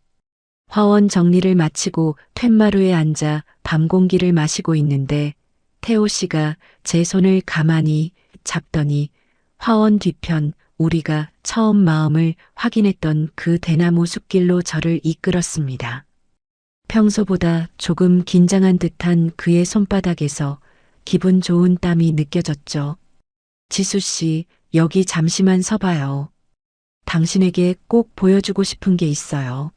화원 정리를 마치고 툇마루에 앉아 밤 공기를 마시고 있는데 태호 씨가 제 손을 가만히 잡더니 화원 뒤편 우리가 처음 마음을 확인했던 그 대나무 숲길로 저를 이끌었습니다. 평소보다 조금 긴장한 듯한 그의 손바닥에서 기분 좋은 땀이 느껴졌죠. 지수 씨, 여기 잠시만 서봐요. 당신에게 꼭 보여주고 싶은 게 있어요.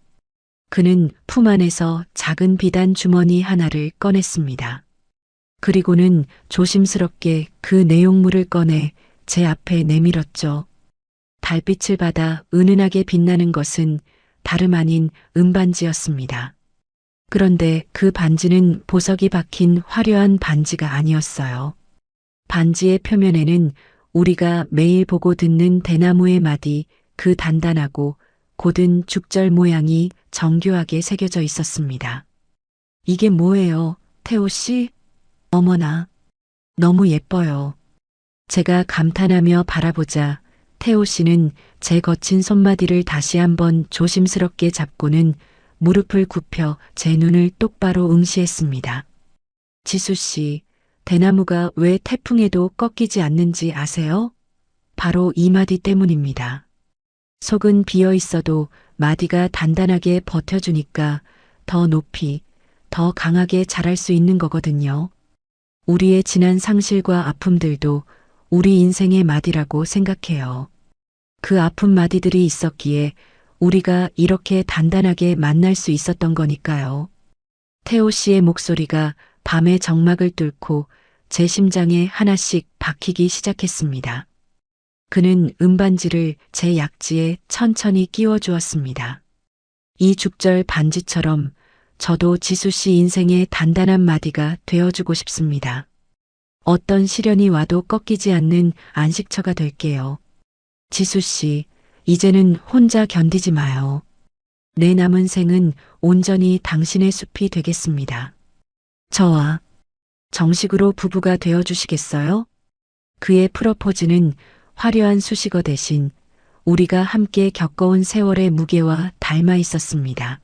그는 품 안에서 작은 비단 주머니 하나를 꺼냈습니다. 그리고는 조심스럽게 그 내용물을 꺼내 제 앞에 내밀었죠. 달빛을 받아 은은하게 빛나는 것은 다름 아닌 은반지였습니다. 그런데 그 반지는 보석이 박힌 화려한 반지가 아니었어요. 반지의 표면에는 우리가 매일 보고 듣는 대나무의 마디, 그 단단하고 고든 죽절 모양이 정교하게 새겨져 있었습니다. 이게 뭐예요, 태호 씨? 어머나, 너무 예뻐요. 제가 감탄하며 바라보자 태호 씨는 제 거친 손마디를 다시 한번 조심스럽게 잡고는 무릎을 굽혀 제 눈을 똑바로 응시했습니다. 지수 씨, 대나무가 왜 태풍에도 꺾이지 않는지 아세요? 바로 이 마디 때문입니다. 속은 비어 있어도 마디가 단단하게 버텨주니까 더 높이, 더 강하게 자랄 수 있는 거거든요. 우리의 지난 상실과 아픔들도 우리 인생의 마디라고 생각해요. 그 아픈 마디들이 있었기에 우리가 이렇게 단단하게 만날 수 있었던 거니까요. 태호 씨의 목소리가 밤의 정막을 뚫고 제 심장에 하나씩 박히기 시작했습니다. 그는 은반지를 제 약지에 천천히 끼워 주었습니다. 이 죽절 반지처럼 저도 지수 씨 인생의 단단한 마디가 되어주고 싶습니다. 어떤 시련이 와도 꺾이지 않는 안식처가 될게요. 지수 씨, 이제는 혼자 견디지 마요. 내 남은 생은 온전히 당신의 숲이 되겠습니다. 저와 정식으로 부부가 되어 주시겠어요? 그의 프러포즈는 화려한 수식어 대신 우리가 함께 겪어온 세월의 무게와 닮아 있었습니다.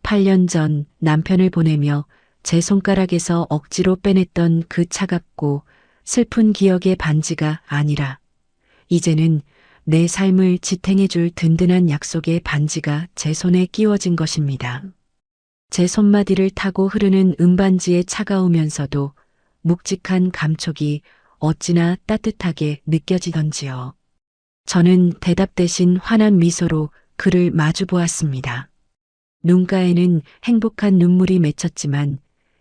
8년 전 남편을 보내며 제 손가락에서 억지로 빼냈던 그 차갑고 슬픈 기억의 반지가 아니라 이제는 내 삶을 지탱해줄 든든한 약속의 반지가 제 손에 끼워진 것입니다. 제 손마디를 타고 흐르는 은반지의 차가우면서도 묵직한 감촉이 어찌나 따뜻하게 느껴지던지요. 저는 대답 대신 환한 미소로 그를 마주 보았습니다. 눈가에는 행복한 눈물이 맺혔지만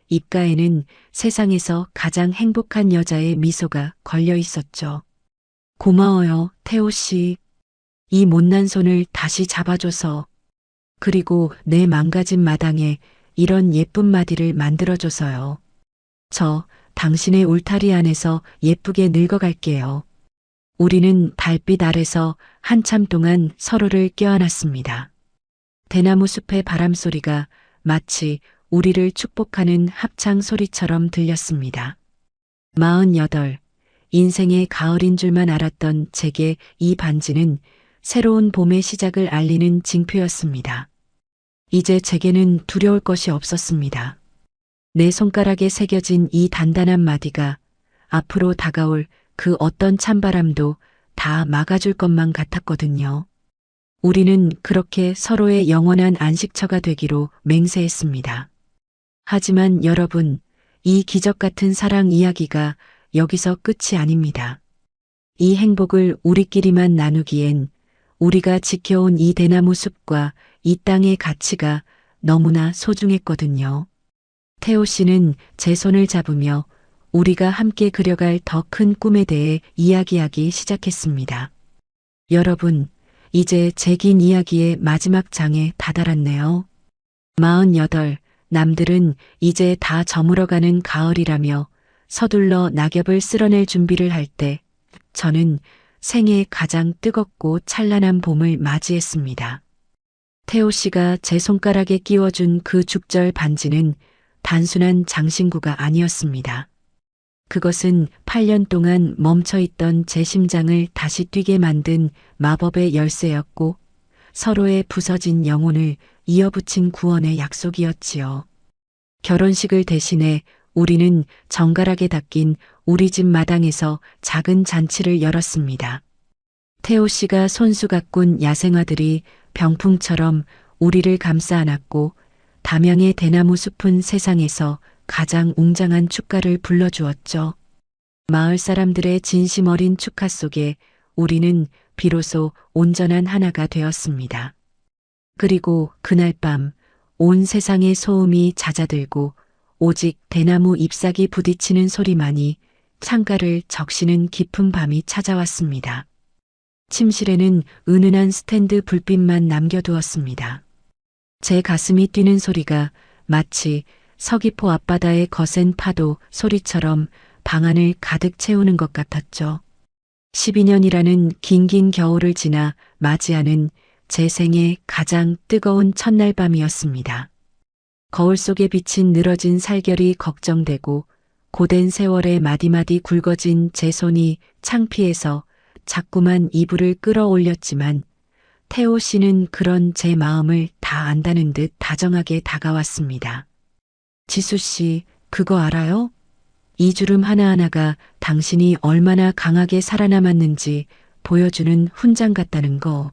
입가에는 세상에서 가장 행복한 여자의 미소가 걸려 있었죠. 고마워요, 태호 씨. 이 못난 손을 다시 잡아줘서, 그리고 내 망가진 마당에 이런 예쁜 마디를 만들어줘서요. 저 당신의 울타리 안에서 예쁘게 늙어갈게요. 우리는 달빛 아래서 한참 동안 서로를 껴안았습니다. 대나무 숲의 바람소리가 마치 우리를 축복하는 합창 소리처럼 들렸습니다. 48, 인생의 가을인 줄만 알았던 제게 이 반지는 새로운 봄의 시작을 알리는 징표였습니다. 이제 제게는 두려울 것이 없었습니다. 내 손가락에 새겨진 이 단단한 마디가 앞으로 다가올 그 어떤 찬바람도 다 막아줄 것만 같았거든요. 우리는 그렇게 서로의 영원한 안식처가 되기로 맹세했습니다. 하지만 여러분, 이 기적 같은 사랑 이야기가 여기서 끝이 아닙니다. 이 행복을 우리끼리만 나누기엔 우리가 지켜온 이 대나무 숲과 이 땅의 가치가 너무나 소중했거든요. 태호 씨는 제 손을 잡으며 우리가 함께 그려갈 더 큰 꿈에 대해 이야기하기 시작했습니다. 여러분, 이제 제 긴 이야기의 마지막 장에 다다랐네요. 48, 남들은 이제 다 저물어가는 가을이라며 서둘러 낙엽을 쓸어낼 준비를 할 때 저는 생애의 가장 뜨겁고 찬란한 봄을 맞이했습니다. 태호 씨가 제 손가락에 끼워준 그 죽절 반지는 단순한 장신구가 아니었습니다. 그것은 8년 동안 멈춰있던 제 심장을 다시 뛰게 만든 마법의 열쇠였고 서로의 부서진 영혼을 이어붙인 구원의 약속이었지요. 결혼식을 대신해 우리는 정갈하게 닦인 우리 집 마당에서 작은 잔치를 열었습니다. 태호 씨가 손수 가꾼 야생화들이 병풍처럼 우리를 감싸 안았고 담양의 대나무 숲은 세상에서 가장 웅장한 축가를 불러주었죠. 마을 사람들의 진심 어린 축하 속에 우리는 비로소 온전한 하나가 되었습니다. 그리고 그날 밤 온 세상의 소음이 잦아들고 오직 대나무 잎사귀 부딪히는 소리만이 창가를 적시는 깊은 밤이 찾아왔습니다. 침실에는 은은한 스탠드 불빛만 남겨두었습니다. 제 가슴이 뛰는 소리가 마치 서귀포 앞바다의 거센 파도 소리처럼 방 안을 가득 채우는 것 같았죠. 12년이라는 긴긴 겨울을 지나 맞이하는 제 생의 가장 뜨거운 첫날 밤이었습니다. 거울 속에 비친 늘어진 살결이 걱정되고 고된 세월에 마디마디 굵어진 제 손이 창피해서 자꾸만 이불을 끌어올렸지만 태호 씨는 그런 제 마음을 다 안다는 듯 다정하게 다가왔습니다. 지수 씨, 그거 알아요? 이 주름 하나하나가 당신이 얼마나 강하게 살아남았는지 보여주는 훈장 같다는 거.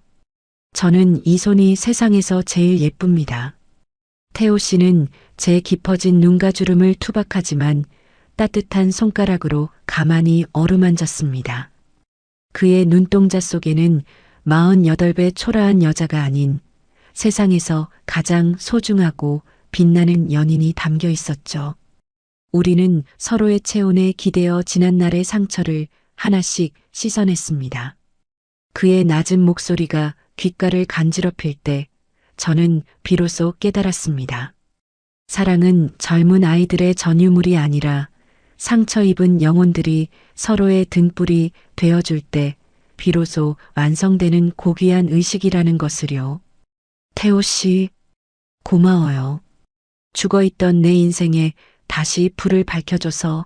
저는 이 손이 세상에서 제일 예쁩니다. 태호 씨는 제 깊어진 눈가 주름을 투박하지만 따뜻한 손가락으로 가만히 어루만졌습니다. 그의 눈동자 속에는 48배 초라한 여자가 아닌 세상에서 가장 소중하고 빛나는 연인이 담겨 있었죠. 우리는 서로의 체온에 기대어 지난날의 상처를 하나씩 씻어냈습니다. 그의 낮은 목소리가 귓가를 간지럽힐 때 저는 비로소 깨달았습니다. 사랑은 젊은 아이들의 전유물이 아니라 상처 입은 영혼들이 서로의 등불이 되어줄 때 비로소 완성되는 고귀한 의식이라는 것을요. 태호 씨, 고마워요. 죽어있던 내 인생에 다시 불을 밝혀줘서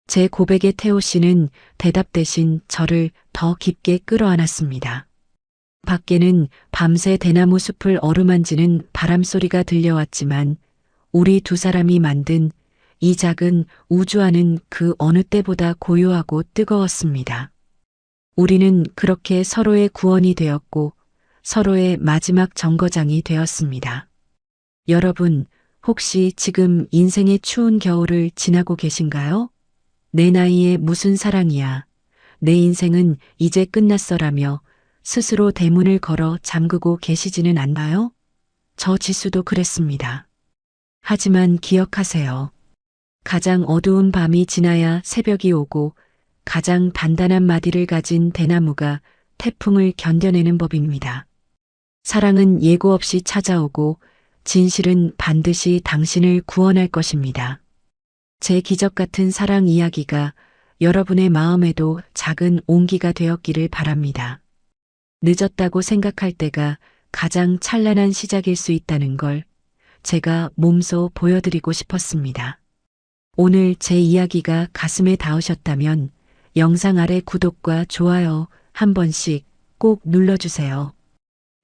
제 고백에 태호 씨는 대답 대신 저를 더 깊게 끌어안았습니다. 밖에는 밤새 대나무 숲을 어루만지는 바람소리가 들려왔지만 우리 두 사람이 만든 이 작은 우주 안은 그 어느 때보다 고요하고 뜨거웠습니다. 우리는 그렇게 서로의 구원이 되었고 서로의 마지막 정거장이 되었습니다. 여러분, 혹시 지금 인생의 추운 겨울을 지나고 계신가요? 내 나이에 무슨 사랑이야. 내 인생은 이제 끝났어라며 스스로 대문을 걸어 잠그고 계시지는 않나요? 저 지수도 그랬습니다. 하지만 기억하세요. 가장 어두운 밤이 지나야 새벽이 오고 가장 단단한 마디를 가진 대나무가 태풍을 견뎌내는 법입니다. 사랑은 예고 없이 찾아오고 진실은 반드시 당신을 구원할 것입니다. 제 기적 같은 사랑 이야기가 여러분의 마음에도 작은 온기가 되었기를 바랍니다. 늦었다고 생각할 때가 가장 찬란한 시작일 수 있다는 걸 제가 몸소 보여드리고 싶었습니다. 오늘 제 이야기가 가슴에 닿으셨다면 영상 아래 구독과 좋아요 한 번씩 꼭 눌러주세요.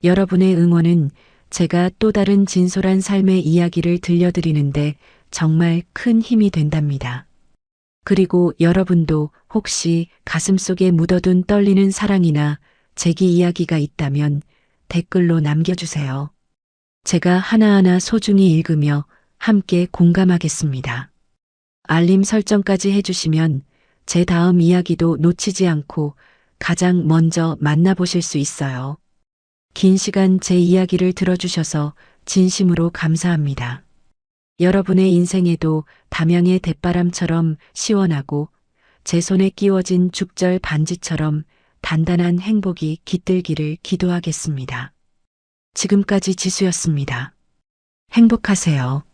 여러분의 응원은 제가 또 다른 진솔한 삶의 이야기를 들려드리는데 정말 큰 힘이 된답니다. 그리고 여러분도 혹시 가슴속에 묻어둔 떨리는 사랑이나 재기 이야기가 있다면 댓글로 남겨주세요. 제가 하나하나 소중히 읽으며 함께 공감하겠습니다. 알림 설정까지 해주시면 제 다음 이야기도 놓치지 않고 가장 먼저 만나보실 수 있어요. 긴 시간 제 이야기를 들어주셔서 진심으로 감사합니다. 여러분의 인생에도 담양의 대바람처럼 시원하고 제 손에 끼워진 죽절 반지처럼 단단한 행복이 깃들기를 기도하겠습니다. 지금까지 지수였습니다. 행복하세요.